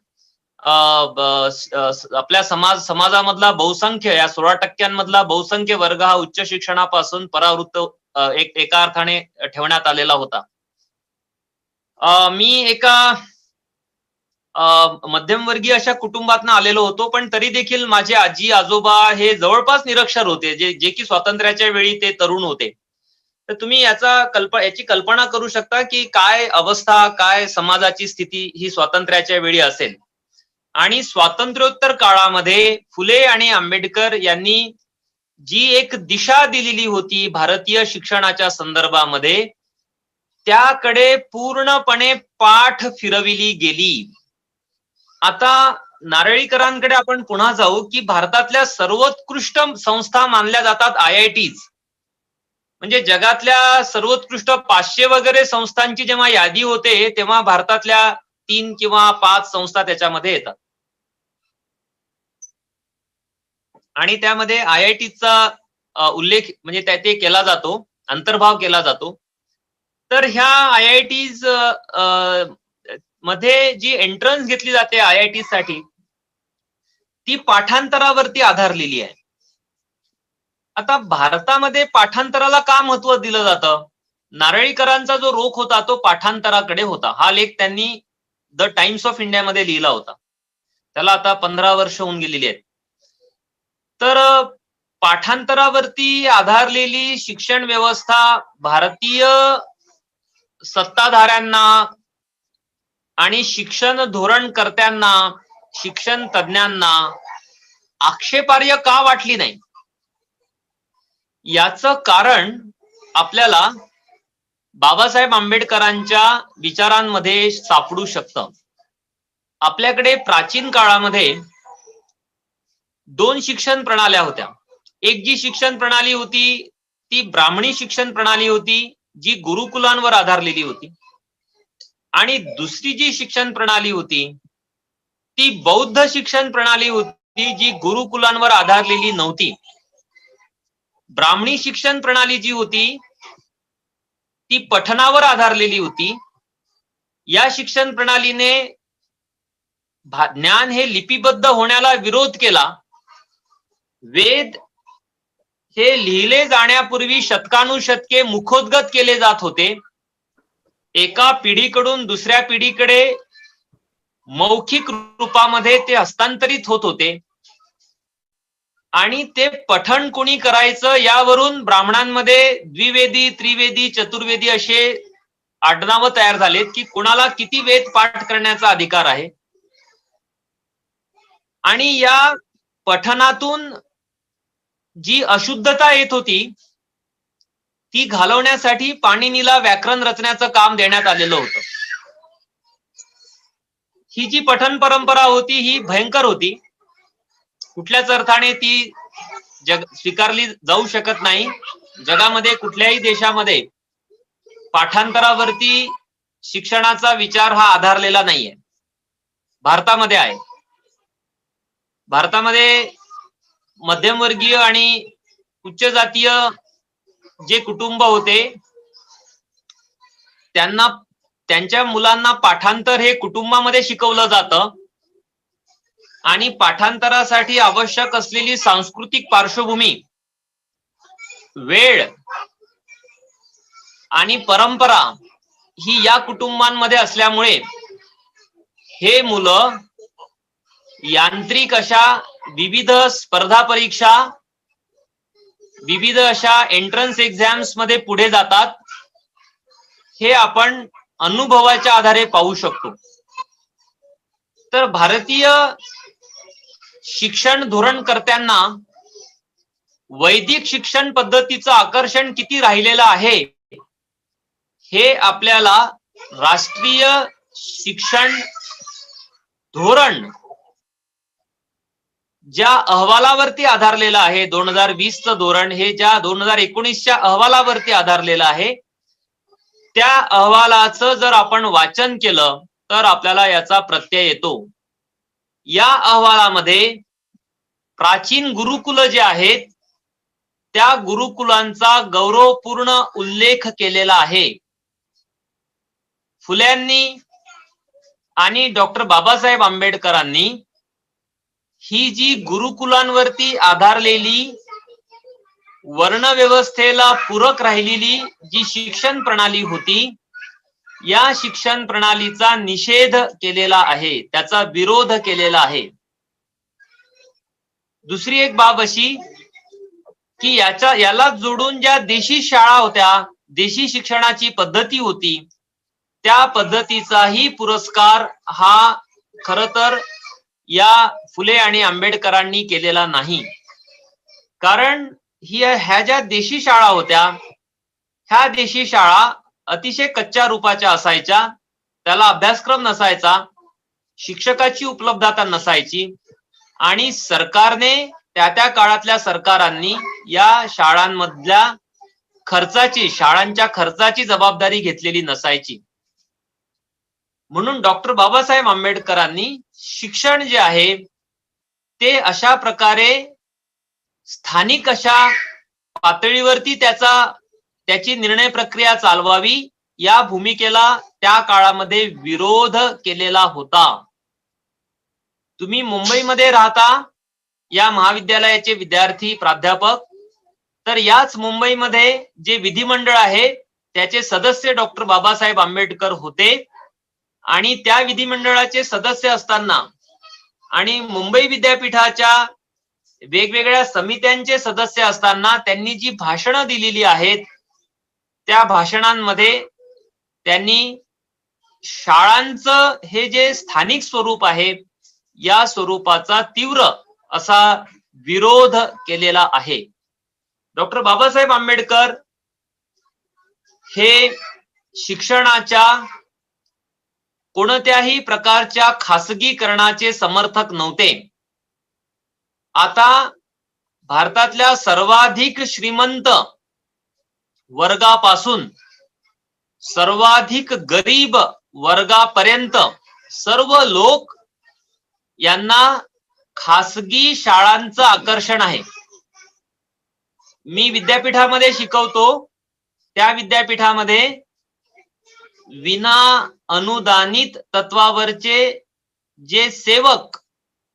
आपल्या समाजामधला बहुसंख्य, या 16%मधला बहुसंख्य वर्ग हा उच्च शिक्षणापासून परावृत्त एका अर्थाने ठेवण्यात आलेला होता. मी एका मध्यमवर्गीय अशा कुटुंबातून आलेलो होतो, पण तरी देखील माझे आजी आजोबा हे जवळपास निरक्षर होते, जे की स्वातंत्र्याच्या वेळी ते तरुण होते. तर तुम्ही याची कल्पना करू शकता की काय अवस्था, काय समाजाची स्थिती ही स्वातंत्र्याच्या वेळी असेल. आणि स्वातंत्र्योत्तर काळामध्ये फुले आणि आंबेडकर यांनी जी एक दिशा दिलेली होती भारतीय शिक्षणाच्या संदर्भामध्ये, त्याकडे पूर्णपणे पाठ फिरविली गेली. आता नारळीकरांकडे आपण पुन्हा जाऊ की भारतातल्या सर्वोत्कृष्ट संस्था मानल्या जातात IITs. म्हणजे जगातल्या सर्वोत्कृष्ट 500 वगैरे संस्थांची जेव्हा यादी होते तेव्हा भारतातल्या 3 किंवा 5 संस्था त्याच्यामध्ये येतात. आणि त्यामध्ये IITचा उल्लेख म्हणजे ते केला जातो, अंतर्भाव केला जातो. तर ह्या IITs मध्ये जी एंट्रन्स घेतली जाते IIT साठी ती पाठांतरावरती आधारलेली आहे. आता भारतामध्ये पाठांतराला का महत्व दिलं जातं? नारळीकरांचा जो रोख होता तो पाठांतराकडे होता. हा लेख त्यांनी द टाइम्स ऑफ इंडिया मध्ये लिहिला होता. त्याला आता 15 वर्ष होऊन गेलेली आहेत. तर पाठांतरावरती आधारलेली शिक्षण व्यवस्था भारतीय सत्ताधाऱ्यांना आणि शिक्षण धोरणकर्त्यांना, शिक्षण तज्ञांना आक्षेपार्ह का वाटली नाही? याचं कारण आपल्याला बाबासाहेब आंबेडकरांच्या विचारांमध्ये सापडू शकतं. आपल्याकडे प्राचीन काळामध्ये 2 शिक्षण प्रणाल्या होत्या. एक जी शिक्षण प्रणाली होती ती ब्राह्मणी शिक्षण प्रणाली होती, जी गुरुकुलांवर आधारलेली होती. आणि दुसरी जी शिक्षण प्रणाली होती ती बौद्ध शिक्षण प्रणाली होती, जी गुरुकुलांवर आधारलेली नव्हती. ब्राह्मणी शिक्षण प्रणाली जी होती ती पठणावर आधारलेली होती. या शिक्षण प्रणालीने ज्ञान हे लिपिबद्ध होण्याला विरोध केला. वेद हे लिहिले जाण्यापूर्वी शतकानुशतके मुखोद्गत केले जात होते. एका पिढीकडून दुसऱ्या पिढीकडे मौखिक रूपामध्ये ते हस्तांतरित होत होते आणि ते पठण कोणी करायचं यावरून ब्राह्मणांमध्ये द्विवेदी, त्रिवेदी, चतुर्वेदी असे आडनावं तयार झालेत की कुणाला किती वेद पाठ करण्याचा अधिकार आहे. आणि या पठणातून जी अशुद्धता येत होती ती घालवण्यासाठी पाणिनीला व्याकरण रचण्याचं काम देण्यात आलेलं होतं. ही जी पठण परंपरा होती ही भयंकर होती. कुठल्याच अर्थाने ती स्वीकारली जाऊ शकत नाही. जगामध्ये कुठल्याही देशामध्ये पाठांतरावरती शिक्षणाचा विचार हा आधारलेला नाहीये. भारतामध्ये आहे. भारतामध्ये मध्यमवर्गीय आणि उच्च जातीय जे कुटुंब होते त्यांना त्यांच्या मुलांना पाठांतर हे कुटुंबामध्ये शिकवलं जातं आणि पाठांतरासाठी आवश्यक असलेली सांस्कृतिक पार्श्वभूमी, वेळ आणि परंपरा ही या कुटुंबांमध्ये असल्यामुळे हे मुलं यांत्रिक अशा विविध स्पर्धा परीक्षा, विविध अशा एंट्रन्स एक्झाम्स मध्ये पुढे जातात. हे आपण अनुभवाच्या आधारे पाहू शकतो. तर भारतीय शिक्षण धोरणकर्त्यांना वैदिक शिक्षण पद्धतीचं आकर्षण किती राहिलेलं आहे हे आपल्याला राष्ट्रीय शिक्षण धोरण ज्या अहवालावरती आधारलेलं आहे, 2020चं धोरण हे ज्या 2019च्या अहवालावरती आधारलेलं आहे, त्या अहवालाचं जर आपण वाचन केलं तर आपल्याला याचा प्रत्यय येतो. या अहवालामध्ये प्राचीन गुरुकुल जे आहेत त्या गुरुकुलांचा गौरवपूर्ण उल्लेख केलेला आहे. फुल्यांनी आणि डॉक्टर बाबासाहेब आंबेडकरांनी ही जी गुरुकुलांवरती आधारलेली वर्णव्यवस्थेला पूरक राहिलेली जी शिक्षण प्रणाली होती, या शिक्षण प्रणालीचा निषेध केलेला आहे, त्याचा विरोध केलेला आहे. दुसरी एक बाब अशी की याला जोडून ज्या देशी शाळा होत्या, देशी शिक्षणाची पद्धती होती, त्या पद्धतीचाही पुरस्कार हा खर तर या फुले आणि आंबेडकरांनी केलेला नाही. कारण ह्या ज्या देशी शाळा होत्या, ह्या देशी शाळा अतिशय कच्च्या रूपाच्या असायच्या. त्याला अभ्यासक्रम नसायचा, शिक्षकाची उपलब्धता नसायची आणि सरकारने त्या काळातल्या सरकारांनी या शाळांमधल्या शाळांच्या खर्चाची जबाबदारी घेतलेली नसायची. म्हणून डॉक्टर बाबासाहेब आंबेडकरांनी शिक्षण जे आहे ते अशा प्रकारे स्थानिक अशा पातळीवरती त्याची निर्णय प्रक्रिया चालवावी या भूमिकेला त्या काळामध्ये विरोध केलेला होता. तुम्ही मुंबईमध्ये राहता, या महाविद्यालयाचे विद्यार्थी प्राध्यापक, तर याच मुंबईमध्ये जे विधिमंडळ आहे त्याचे सदस्य डॉक्टर बाबासाहेब आंबेडकर होते. आणि त्या विधिमंडळाचे सदस्य असताना आणि मुंबई विद्यापीठाच्या वेगवेगळ्या समित्यांचे सदस्य असताना त्यांनी जी भाषणं दिलेली आहेत, त्या भाषणांमध्ये त्यांनी शाळांचं हे जे स्थानिक स्वरूप आहे, या स्वरूपाचा तीव्र असा विरोध केलेला आहे. डॉक्टर बाबासाहेब आंबेडकर हे शिक्षणाच्या कोणत्याही प्रकारच्या खासगीकरणाचे समर्थक नव्हते. आता भारतातल्या सर्वाधिक श्रीमंत वर्गापासून सर्वाधिक गरीब वर्गापर्यंत सर्व लोक यांना खासगी शाळांचं आकर्षण आहे. मी विद्यापीठामध्ये शिकवतो, त्या विद्यापीठामध्ये विना अनुदानित तत्वावरचे जे सेवक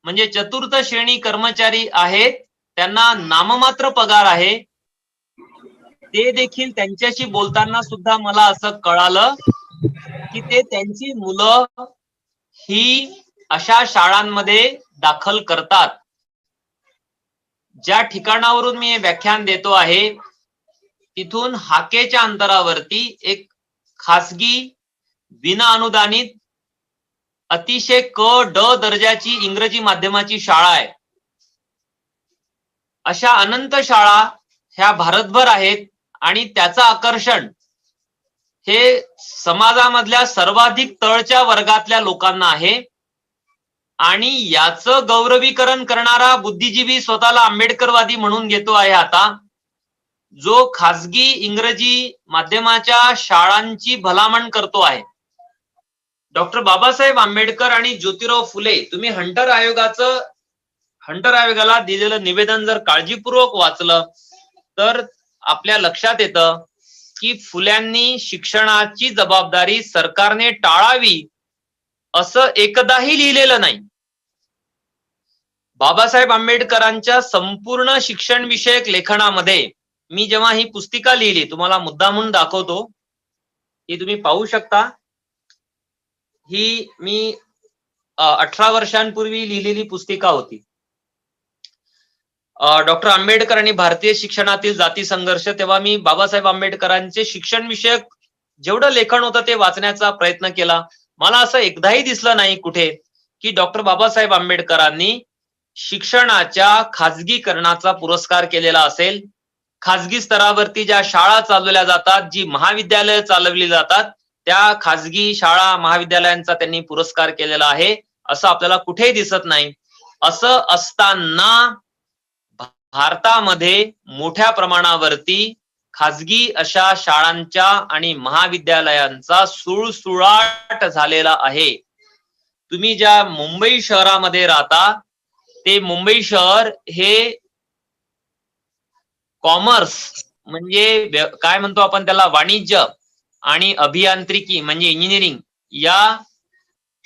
म्हणजे चतुर्थ श्रेणी कर्मचारी आहेत, त्यांना नाममात्र पगार आहे. ते देखील त्यांच्याशी बोलताना सुद्धा मला असं कळालं की ते त्यांची मुलं ही अशा शाळांमध्ये दाखल करतात. ज्या ठिकाणावरून मी हे व्याख्यान देतो आहे, तिथून हाकेच्या अंतरावरती एक खासगी विना अनुदानित अतिशय ड दर्जाची इंग्रजी माध्यमाची शाळा आहे. अशा अनंत शाळा ह्या भारतभर आहेत आणि त्याचं आकर्षण हे समाजामधल्या सर्वाधिक तळच्या वर्गातल्या लोकांना आहे. आणि याचं गौरवीकरण करणारा बुद्धिजीवी स्वतःला आंबेडकरवादी म्हणून घेतो आहे आता, जो खासगी इंग्रजी माध्यमाच्या शाळांची भलामण करतो आहे. डॉक्टर बाबासाहेब आंबेडकर आणि ज्योतिराव फुले, तुम्ही हंटर आयोगाला दिलेलं निवेदन जर काळजीपूर्वक वाचलं तर आपल्या लक्षात येतं की फुल्यांनी शिक्षणाची जबाबदारी सरकारने टाळावी असं एकदाही लिहिलेलं नाही. बाबासाहेब आंबेडकरांच्या संपूर्ण शिक्षण विषयक लेखनामध्ये मी जेव्हा ही पुस्तिका लिहिली, तुम्हाला मुद्दामून दाखवतो, ही तुम्ही पाहू शकता. ही मी 18 वर्षांपूर्वी लिहिलेली पुस्तिका होती. डॉक्टर आंबेडकर आणि भारतीय शिक्षणातील जाती संघर्ष. तेव्हा मी बाबासाहेब आंबेडकरांचे शिक्षण विषयक जेवढं लेखन होतं ते वाचण्याचा प्रयत्न केला. मला असं एकदाही दिसलं नाही कुठे की डॉक्टर बाबासाहेब आंबेडकरांनी शिक्षणाच्या खाजगीकरणाचा पुरस्कार केलेला असेल. खाजगी स्तरावरती ज्या शाळा चालवल्या जातात, जी महाविद्यालय चालवली जातात, त्या खाजगी शाळा महाविद्यालयांचा त्यांनी पुरस्कार केलेला आहे, असं आपल्याला कुठेही दिसत नाही. असं असताना भारतामध्ये मोठ्या प्रमाणावरती खाजगी अशा शाळांच्या आणि महाविद्यालयांचा सुळसुळाट झालेला आहे. तुम्ही ज्या मुंबई शहरामध्ये राहता, ते मुंबई शहर हे कॉमर्स म्हणजे काय म्हणतो आपण त्याला, वाणिज्य आणि अभियांत्रिकी म्हणजे इंजिनिअरिंग या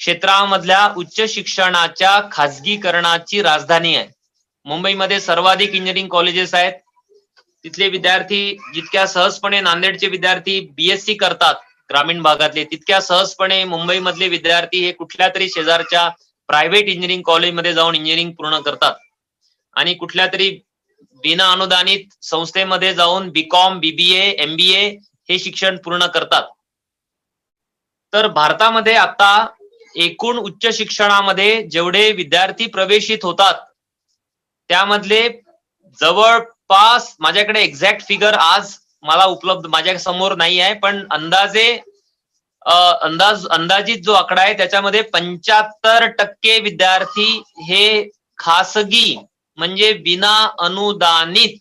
क्षेत्रामधल्या उच्च शिक्षणाच्या खाजगीकरणाची राजधानी आहे. मुंबईमध्ये सर्वाधिक इंजिनिअरिंग कॉलेजेस आहेत. तिथले विद्यार्थी जितक्या सहजपणे नांदेडचे विद्यार्थी बीएससी करतात ग्रामीण भागातले, तितक्या सहजपणे मुंबईमधले विद्यार्थी हे कुठल्या तरी शेजारच्या प्रायव्हेट इंजिनिअरिंग कॉलेजमध्ये जाऊन इंजिनिअरिंग पूर्ण करतात आणि कुठल्या तरी विना अनुदानित संस्थेमध्ये जाऊन बीकॉम, बीबीए, एमबीए हे शिक्षण पूर्ण करतात. तर भारतामध्ये आता एकूण उच्च शिक्षणामध्ये जेवढे विद्यार्थी प्रवेशित होतात त्यामधले जवळपास, माझ्याकडे एक्झॅक्ट फिगर आज मला उपलब्ध माझ्या समोर नाही आहे, पण अंदाजित जो आकडा आहे त्याच्यामध्ये 75% विद्यार्थी हे खासगी म्हणजे विना अनुदानित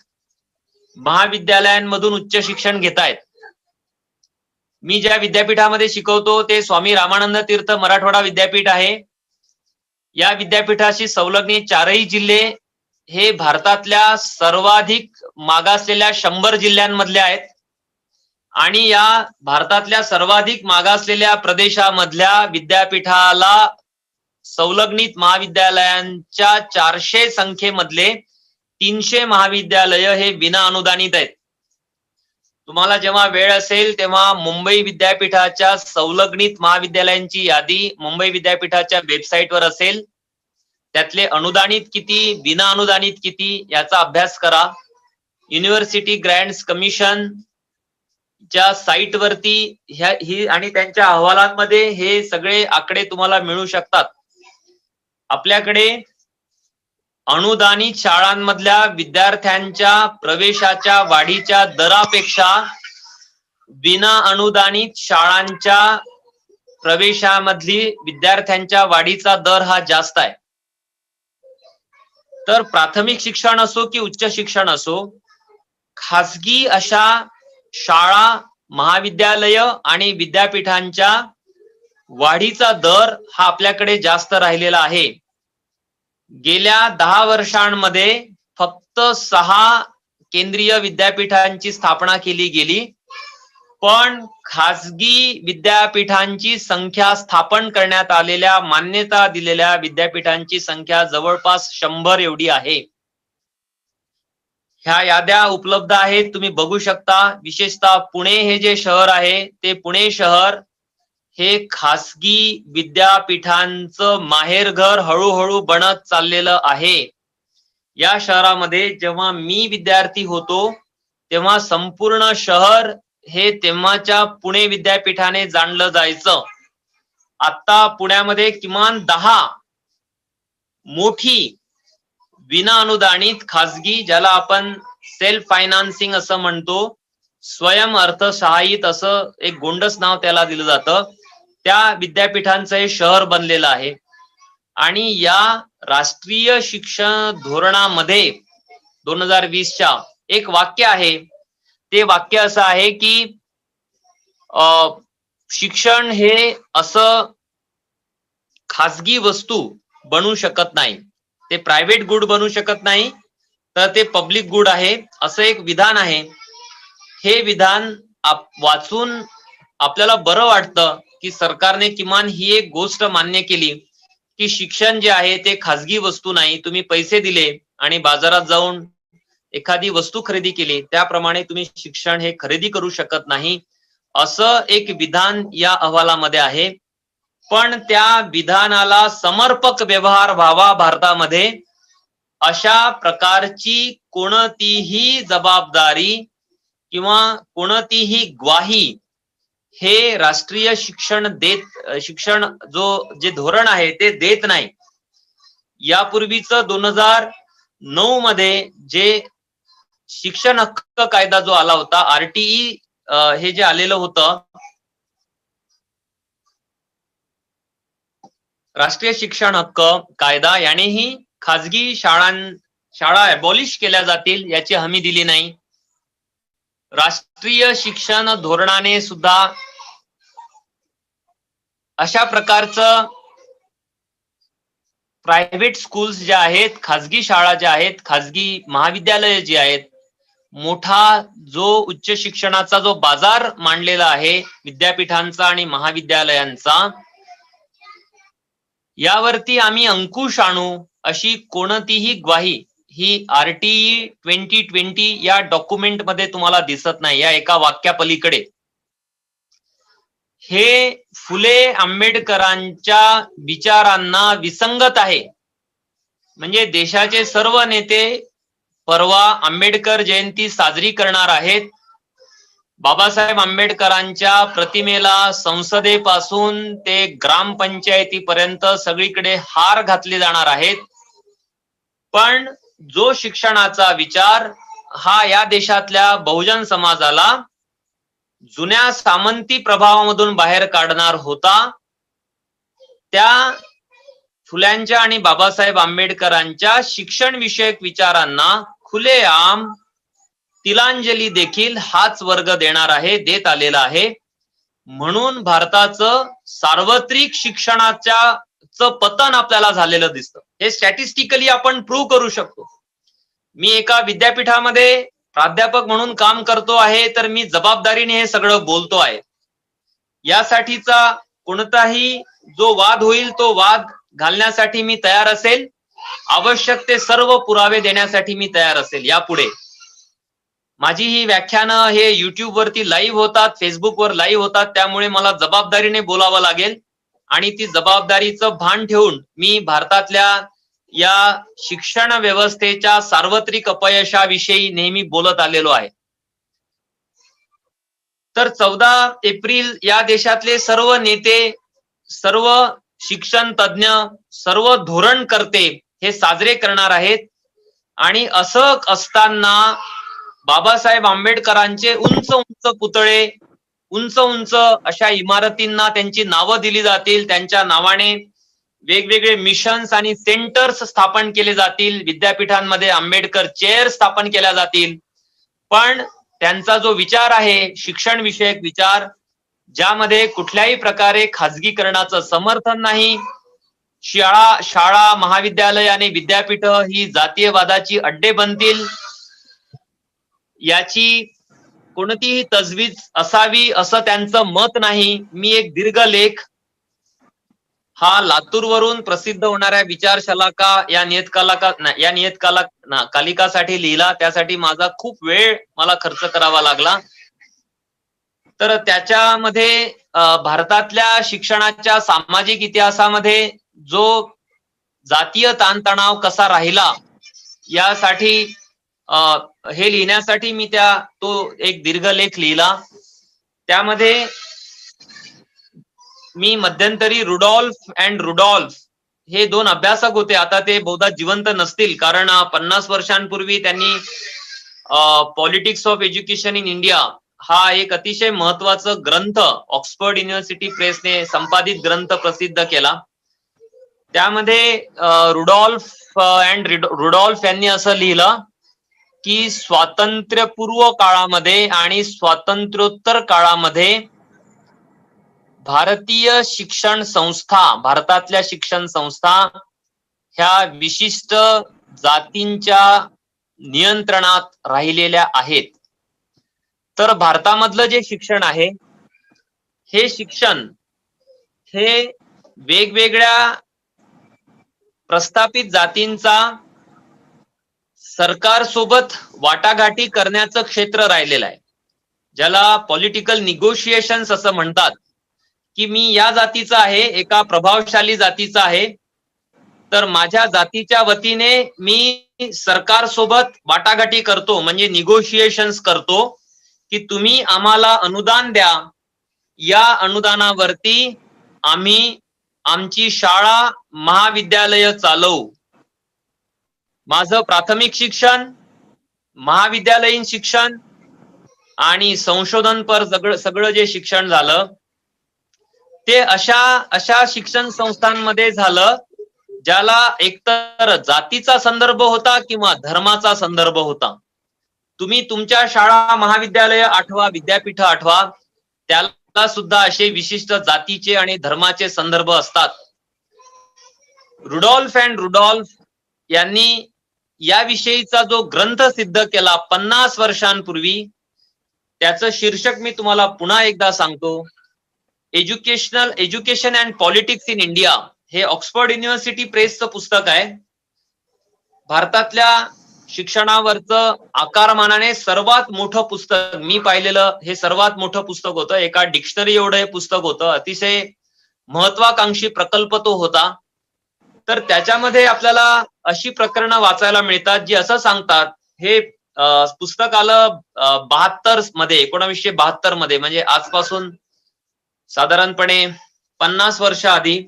महाविद्यालयांमधून उच्च शिक्षण घेत आहेत. मी ज्या विद्यापीठामध्ये शिकवतो ते स्वामी रामानंद तीर्थ मराठवाडा विद्यापीठ आहे. या विद्यापीठाशी संलग्न 4ही जिल्हे हे भारतातल्या सर्वाधिक मागासलेल्या 100 जिल्ह्यांमधले आहेत. आणि या भारतातल्या सर्वाधिक मागासलेल्या प्रदेशामधल्या विद्यापीठाला संलग्नित महाविद्यालयांच्या 400 संख्येमधले 300 महाविद्यालय हे विना अनुदानित आहेत. तुम्हाला जेव्हा वेळ असेल तेव्हा मुंबई विद्यापीठाच्या संलग्नित महाविद्यालयांची यादी मुंबई विद्यापीठाच्या वेबसाईटवर असेल. त्यातले अनुदानित किती, विना अनुदानित किती याचा अभ्यास करा. युनिव्हर्सिटी ग्रँट्स कमिशन च्या साईट वरती ही आणि त्यांच्या अहवालांमध्ये हे सगळे आकडे तुम्हाला मिळू शकतात. आपल्याकडे अनुदानित शाळांमधल्या विद्यार्थ्यांच्या प्रवेशाच्या वाढीच्या दरापेक्षा विना अनुदानित शाळांच्या प्रवेशामधली विद्यार्थ्यांच्या वाढीचा दर हा जास्त आहे. तर प्राथमिक शिक्षण असो की उच्च शिक्षण असो, खासगी अशा शाळा, महाविद्यालय आणि विद्यापीठांच्या वाढीचा दर हा आपल्याकडे जास्त राहिलेला आहे. गेल्या 10 वर्षांमध्ये फक्त 6 केंद्रीय विद्यापीठांची स्थापना केली गेली, पण खासगी विद्यापीठांची संख्या, स्थापन करण्यात आलेल्या, मान्यता दिलेल्या विद्यापीठांची संख्या जवळपास 100 एवढी आहे. ह्या याद्या उपलब्ध आहेत, तुम्ही बघू शकता. विशेषतः पुणे हे जे शहर आहे ते पुणे शहर हे खासगी विद्यापीठांचं माहेरघर हळूहळू बनत चाललेलं आहे. या शहरामध्ये जेव्हा मी विद्यार्थी होतो तेव्हा संपूर्ण शहर हे तेव्हाच्या पुणे विद्यापीठाने जाणलं जायचं. आता पुण्यामध्ये किमान 10 मोठी विना अनुदानित खासगी, ज्याला आपण सेल्फ फायनान्सिंग असं म्हणतो, स्वयं अर्थसहाय्यित असं एक गोंडस नाव त्याला दिलं जातं, त्या विद्यापीठांचं हे शहर बनलेलं आहे. आणि या राष्ट्रीय शिक्षण धोरणामध्ये 2020च्या एक वाक्य आहे. ते वाक्य असं आहे की शिक्षण हे असं खासगी वस्तू बनू शकत नाही, ते प्रायव्हेट गुड बनू शकत नाही, तर ते पब्लिक गुड आहे, असं एक विधान आहे. हे विधान वाचून आपल्याला बरं वाटतं की सरकारने किमान ही एक गोष्ट मान्य केली की शिक्षण जे आहे ते खासगी वस्तू नाही. तुम्ही पैसे दिले आणि बाजारात जाऊन एखादी वस्तू खरेदी केली, त्याप्रमाणे तुम्ही शिक्षण हे खरेदी करू शकत नाही, असं एक विधान या अहवालामध्ये आहे. पण त्या विधानाला समर्पक व्यवहार व्हावा भारतामध्ये, अशा प्रकारची कोणतीही जबाबदारी किंवा कोणतीही ग्वाही हे राष्ट्रीय शिक्षण जे धोरण आहे ते देत नाही. यापूर्वीच 2009 मध्ये जे शिक्षण हक्क कायदा जो आला होता, RTE हे जे आलेलं होतं, राष्ट्रीय शिक्षण हक्क कायदा, यानेही खाजगी शाळा अबॉलिश केल्या जातील याची हमी दिली नाही. राष्ट्रीय शिक्षण धोरणाने सुद्धा अशा प्रकारचं प्रायव्हेट स्कूल्स जे आहेत, खाजगी शाळा ज्या आहेत, खाजगी महाविद्यालय जी आहेत, मोठा जो उच्च शिक्षणाचा जो बाजार मांडलेला आहे विद्यापीठांचा आणि महाविद्यालयांचा, यावरती आम्ही अंकुश आणू अशी कोणतीही ग्वाही ही RTE 2020 या डॉक्युमेंट मध्ये तुम्हाला दिसत नाही, या एका वाक्यापलीकडे. हे फुले आंबेडकरांच्या विचारांना विसंगत आहे. म्हणजे देशाचे सर्व नेते परवा आंबेडकर जयंती साजरी करणार आहेत. बाबासाहेब आंबेडकरांच्या प्रतिमेला संसदेपासून ते ग्रामपंचायतीपर्यंत सगळीकडे हार घातले जाणार आहेत. पण जो शिक्षणाचा विचार हा या देशातल्या बहुजन समाजाला जुन्या सामंती प्रभावामधून बाहेर काढणार होता, त्या फुल्यांच्या आणि बाबासाहेब आंबेडकरांच्या शिक्षण विषयक विचारांना खुलेआम तिलांजली देखील हाच वर्ग देणार आहे, देत आलेला आहे. म्हणून भारताचं सार्वत्रिक शिक्षणाचं पतन आपल्याला झालेलं दिसतं. हे स्टॅटिस्टिकली आपण प्रूव्ह करू शकतो. मी एका विद्यापीठामध्ये प्राध्यापक म्हणून काम करतो आहे, तर मी जबाबदारीने हे सगळं बोलतो आहे. यासाठीचा कोणताही जो वाद होईल तो वाद घालण्यासाठी मी तयार असेल. आवश्यक ते सर्व पुरावे देण्यासाठी मी तयार असेल. यापुढे माझी ही व्याख्यानं हे युट्यूब वरती लाईव्ह होतात, फेसबुकवर लाईव्ह होतात, त्यामुळे मला जबाबदारीने बोलावं लागेल आणि ती जबाबदारीचं भान ठेवून मी भारतातल्या या शिक्षण व्यवस्थेच्या सार्वत्रिक अपयशाविषयी नेहमी बोलत आलेलो आहे. तर 14 एप्रिल या देशातले सर्व नेते, सर्व शिक्षण तज्ञ, सर्व धोरणकर्ते हे साजरे करणार आहेत. आणि असं असताना बाबासाहेब आंबेडकरांचे उंच उंच पुतळे, उंच उंच अशा इमारतींना त्यांची नावं दिली जातील. त्यांच्या नावाने वेगवेगळे मिशन्स आणि सेंटर्स स्थापन केले जातील. विद्यापीठांमध्ये आंबेडकर चेअर स्थापन केल्या जातील. पण त्यांचा जो विचार आहे, शिक्षण विषयक विचार, ज्यामध्ये कुठल्याही प्रकारे खाजगीकरणाचं समर्थन नाही, शाळा महाविद्यालय आणि विद्यापीठ ही जातीयवादाची अड्डे बनतील, याची कोणतीही तजवीज असावी असं त्यांचं मत नाही. मी एक दीर्घ लेख हा लातूरवरून प्रसिद्ध होणाऱ्या विचारशलाका या नियतकालिकासाठी लिहिला. त्यासाठी माझा खूप वेळ मला खर्च करावा लागला. तर त्याच्यामध्ये भारतातल्या शिक्षणाच्या सामाजिक इतिहासामध्ये जो जातीय ताणतणाव कसा राहिला यासाठी हे लिहिण्यासाठी मी तो एक दीर्घ लेख लिहिला. त्यामध्ये मी मध्यंतरी रुडॉल्फ हे दोन अभ्यासक होते. आता ते बहुधा जिवंत नसतील, कारण 50 वर्षांपूर्वी त्यांनी politics of education in India हा एक अतिशय महत्वाचा ग्रंथ ऑक्सफर्ड युनिव्हर्सिटी प्रेसने संपादित ग्रंथ प्रसिद्ध केला. त्यामध्ये रुडॉल्फ यांनी असं लिहिलं की स्वातंत्र्यपूर्व काळामध्ये आणि स्वातंत्र्योत्तर काळामध्ये भारतातल्या शिक्षण संस्था ह्या विशिष्ट जातींच्या नियंत्रणात राहिलेल्या आहेत. तर भारतामधलं जे शिक्षण आहे, हे शिक्षण हे वेगवेगळ्या प्रस्थापित जातींचा सरकारसोबत वाटाघाटी करण्याचं क्षेत्र राहिलेलं आहे, ज्याला पॉलिटिकल निगोशिएशन्स असं म्हणतात. की मी या जातीचा आहे, एका प्रभावशाली जातीचा आहे, तर माझ्या जातीच्या वतीने मी सरकारसोबत वाटाघाटी करतो, म्हणजे निगोशिएशन्स करतो की तुम्ही आम्हाला अनुदान द्या, या अनुदानावरती आम्ही आमची शाळा महाविद्यालय चालवू. माझं प्राथमिक शिक्षण, महाविद्यालयीन शिक्षण आणि संशोधनपर सगळं जे शिक्षण झालं ते अशा शिक्षण संस्थांमध्ये झालं ज्याला एकतर जातीचा संदर्भ होता किंवा धर्माचा संदर्भ होता. तुम्ही तुमच्या शाळा महाविद्यालय आठवा, विद्यापीठ आठवा, त्याला सुद्धा असे विशिष्ट जातीचे आणि धर्माचे संदर्भ असतात. रुडॉल्फ यांनी याविषयीचा जो ग्रंथ सिद्ध केला 50 वर्षांपूर्वी, त्याचं शीर्षक मी तुम्हाला पुन्हा एकदा सांगतो. Education and politics in India हे ऑक्सफर्ड युनिव्हर्सिटी प्रेसचं पुस्तक आहे. भारतातल्या शिक्षणावरचं आकारमानाने सर्वात मोठं पुस्तक मी पाहिलेलं हे सर्वात मोठं पुस्तक होतं. एका डिक्शनरी एवढं हे पुस्तक होतं. अतिशय महत्वाकांक्षी प्रकल्प तो होता. तर त्याच्यामध्ये आपल्याला अशी प्रकरणं वाचायला मिळतात जी असं सांगतात, हे पुस्तक आलं 1972 मध्ये, म्हणजे आजपासून साधारणपणे 50 वर्ष आधी.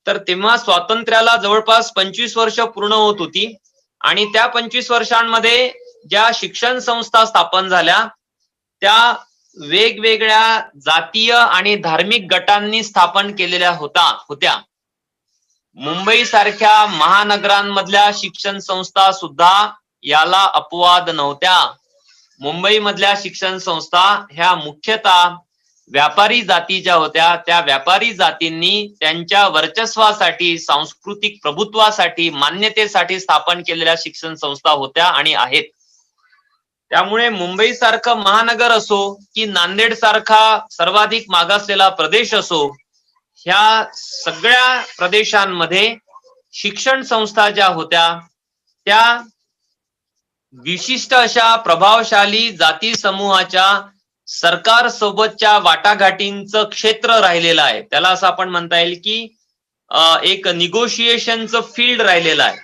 तर तेव्हा स्वातंत्र्याला जवळपास 25 वर्ष पूर्ण होत होती आणि त्या 25 वर्षांमध्ये ज्या शिक्षण संस्था स्थापन झाल्या त्या वेगवेगळ्या जातीय आणि धार्मिक गटांनी स्थापन केलेल्या होत्या. मुंबई सारख्या महानगरांमधल्या शिक्षण संस्था सुद्धा याला अपवाद नव्हत्या. मुंबई मधल्या शिक्षण संस्था ह्या मुख्यतः व्यापारी जाती ज्या होत्या, त्या व्यापारी जातींनी त्यांच्या वर्चस्वासाठी, सांस्कृतिक प्रभुत्वासाठी, मान्यतेसाठी स्थापन केलेल्या शिक्षण संस्था होत्या आणि आहेत. त्यामुळे मुंबई सारखं महानगर असो की नांदेड सारखा सर्वाधिक मागासलेला प्रदेश असो, ह्या सगळ्या प्रदेशांमध्ये शिक्षण संस्था ज्या होत्या त्या विशिष्ट अशा प्रभावशाली जाती समूहाच्या सरकार सोबतच्या वाटाघाटींचं क्षेत्र राहिलेलं आहे. त्याला असं आपण म्हणता येईल की एक निगोशिएशनचं फील्ड राहिलेलं आहे.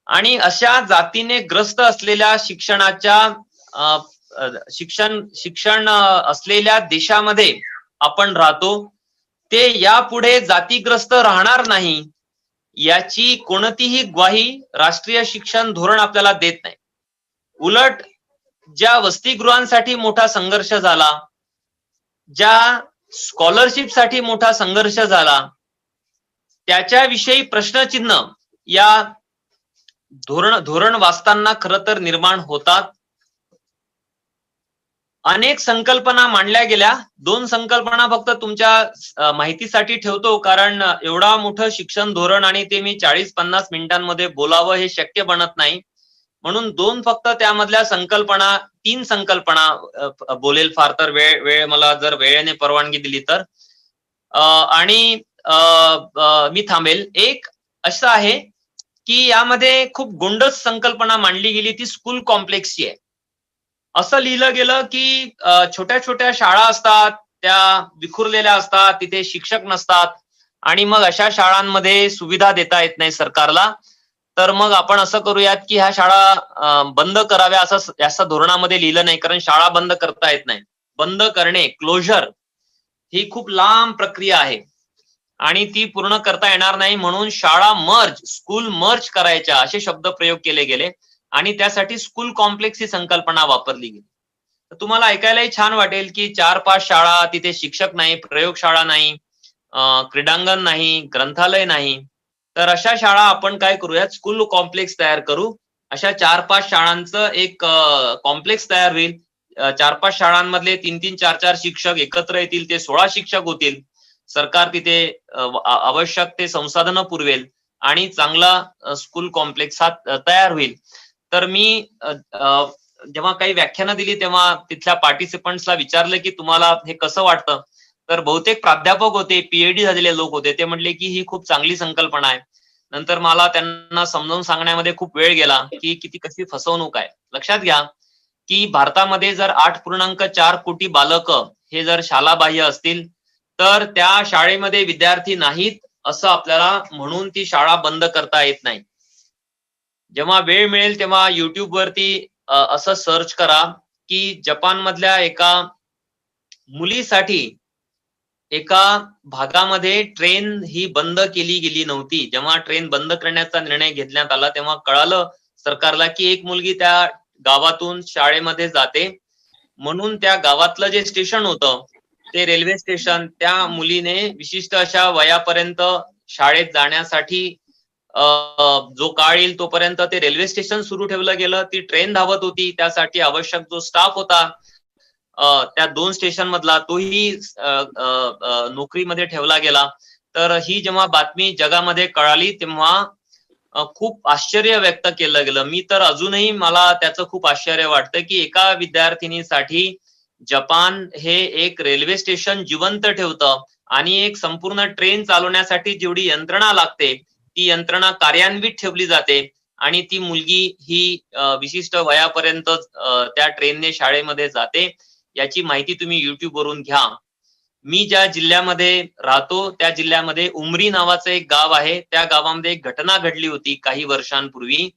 आणि अशा जातीने ग्रस्त असलेल्या शिक्षण असलेल्या देशामध्ये आपण राहतो. ते यापुढे जातीग्रस्त राहणार नाही याची कोणतीही ग्वाही राष्ट्रीय शिक्षण धोरण आपल्याला देत नाही. उलट ज्या वसतिगृहांसाठी मोठा संघर्ष झाला, ज्या स्कॉलरशिपसाठी मोठा संघर्ष झाला, त्याच्याविषयी प्रश्नचिन्ह या धोरण वाचताना खरं तर निर्माण होतात. अनेक संकल्पना मांडल्या गेल्या. 2 संकल्पना फक्त तुमच्या माहितीसाठी ठेवतो, कारण एवढा मोठं शिक्षण धोरण आणि ते मी 40-50 मिनिटांमध्ये बोलावं हे शक्य बनत नाही. म्हणून 2 फक्त त्यामधल्या संकल्पना, 3 संकल्पना बोलेल फार तर वेळ मला जर वेळेने परवानगी दिली तर. आणि मी थांबेल. एक असं आहे की यामध्ये खूप गोंडस संकल्पना मांडली गेली, ती स्कूल कॉम्प्लेक्सची आहे. असं लिहिलं गेलं की छोट्या छोट्या शाळा असतात, त्या विखुरलेल्या असतात, तिथे शिक्षक नसतात आणि मग अशा शाळांमध्ये सुविधा देता येत नाही सरकारला. तर मग आपण असं करूयात की ह्या शाळा बंद कराव्या, असं धोरणामध्ये लिहिलं नाही, कारण शाळा बंद करता येत नाही. बंद करणे, क्लोजर, ही खूप लांब प्रक्रिया आहे आणि ती पूर्ण करता येणार नाही. म्हणून शाळा मर्ज, स्कूल मर्ज करायच्या असे शब्द प्रयोग केले गेले आणि त्यासाठी स्कूल कॉम्प्लेक्स ही संकल्पना वापरली गेली. तर तुम्हाला ऐकायलाही छान वाटेल की 4-5 शाळा, तिथे शिक्षक नाही, प्रयोगशाळा नाही, क्रीडांगण नाही, ग्रंथालय नाही. तर अशा शाळा आपण काय करूयात, स्कूल कॉम्प्लेक्स तयार करू. अशा 4-5 शाळांचं एक कॉम्प्लेक्स तयार होईल. 4-5 शाळांमधले 3-3, 4-4 शिक्षक एकत्र येतील, ते 16 शिक्षक होतील. सरकार तिथे आवश्यक ते संसाधनं पुरवेल आणि चांगला स्कूल कॉम्प्लेक्स हा तयार होईल. तर मी जेव्हा काही व्याख्यानं दिली तेव्हा तिथल्या पार्टिसिपंट्सला विचारलं की तुम्हाला हे कसं वाटतं, तर बहुतेक प्राध्यापक होते, पीएचडी झालेले लोक होते, ते म्हणले की ही खूप चांगली संकल्पना आहे. नंतर मला त्यांना समजावून सांगण्यामध्ये खूप वेळ गेला की किती कशी फसवणूक आहे. लक्षात घ्या की भारतामध्ये जर 8.4 कोटी बालकं हे जर शालाबाह्य असतील तर त्या शाळेमध्ये विद्यार्थी नाहीत असं आपल्याला म्हणून ती शाळा बंद करता येत नाही. जेव्हा वेळ मिळेल तेव्हा युट्यूब वरती असं सर्च करा की जपानमधल्या एका मुलीसाठी एका भागामध्ये ट्रेन ही बंद केली गेली नव्हती. जेव्हा ट्रेन बंद करण्याचा निर्णय घेतण्यात आला तेव्हा कळालं सरकारला की एक मुलगी त्या गावातून शाळेमध्ये जाते, म्हणून त्या गावातलं जे स्टेशन होतं ते रेल्वे स्टेशन, त्या मुलीने विशिष्ट अशा वयापर्यंत शाळेत जाण्यासाठी जो काळ येईल तोपर्यंत ते रेल्वे स्टेशन सुरू ठेवलं गेलं. ती ट्रेन धावत होती, त्यासाठी आवश्यक जो स्टाफ होता त्या 2 स्टेशन मधला तोही नोकरीमध्ये ठेवला गेला. तर ही जेव्हा बातमी जगामध्ये कळाली तेव्हा खूप आश्चर्य व्यक्त केलं गेलं. मी तर अजूनही मला त्याचं खूप आश्चर्य वाटतं की एका विद्यार्थिनीसाठी जपान हे एक रेल्वे स्टेशन जिवंत ठेवतं आणि एक संपूर्ण ट्रेन चालवण्यासाठी जेवढी यंत्रणा लागते ती यंत्रणा कार्यान्वित ठेवली जाते आणि ती मुलगी ही विशिष्ट वयापर्यंत त्या ट्रेनने शाळेमध्ये जाते. याची माहिती तुम्ही युट्यूब वरून घ्या. मी ज्या जिल्ह्यामध्ये राहतो त्या जिल्ह्यामध्ये उमरी नावाचं एक गाव आहे. त्या गावामध्ये एक घटना घडली होती काही वर्षांपूर्वी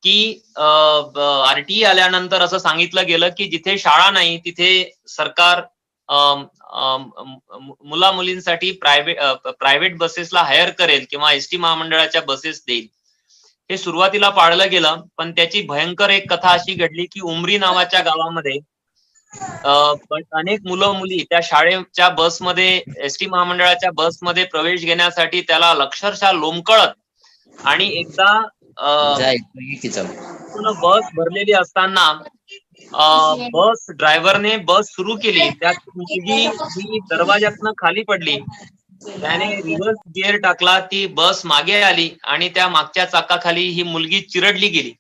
की आरटीई आल्यानंतर असं सांगितलं गेलं की जिथे शाळा नाही तिथे सरकार मुला मुलींसाठी प्रायव्हेट बसेसला हायर करेल किंवा एसटी महामंडळाच्या बसेस देईल. हे सुरुवातीला पाळलं गेलं, पण त्याची भयंकर एक कथा अशी घडली की उमरी नावाच्या गावामध्ये अनेक मुलं मुली त्या शाळेच्या बसमध्ये, एसटी महामंडळाच्या बसमध्ये प्रवेश घेण्यासाठी त्याला अक्षरशः लोंबकळत आणि एकदा बस भरलेली असताना बस ड्रायव्हरने बस सुरू केली, त्यात मुलगी ही दरवाज्यातनं खाली पडली. त्याने रिव्हर्स गिअर टाकला, ती बस मागे आली आणि त्या मागच्या चाकाखाली ही मुलगी चिरडली गेली.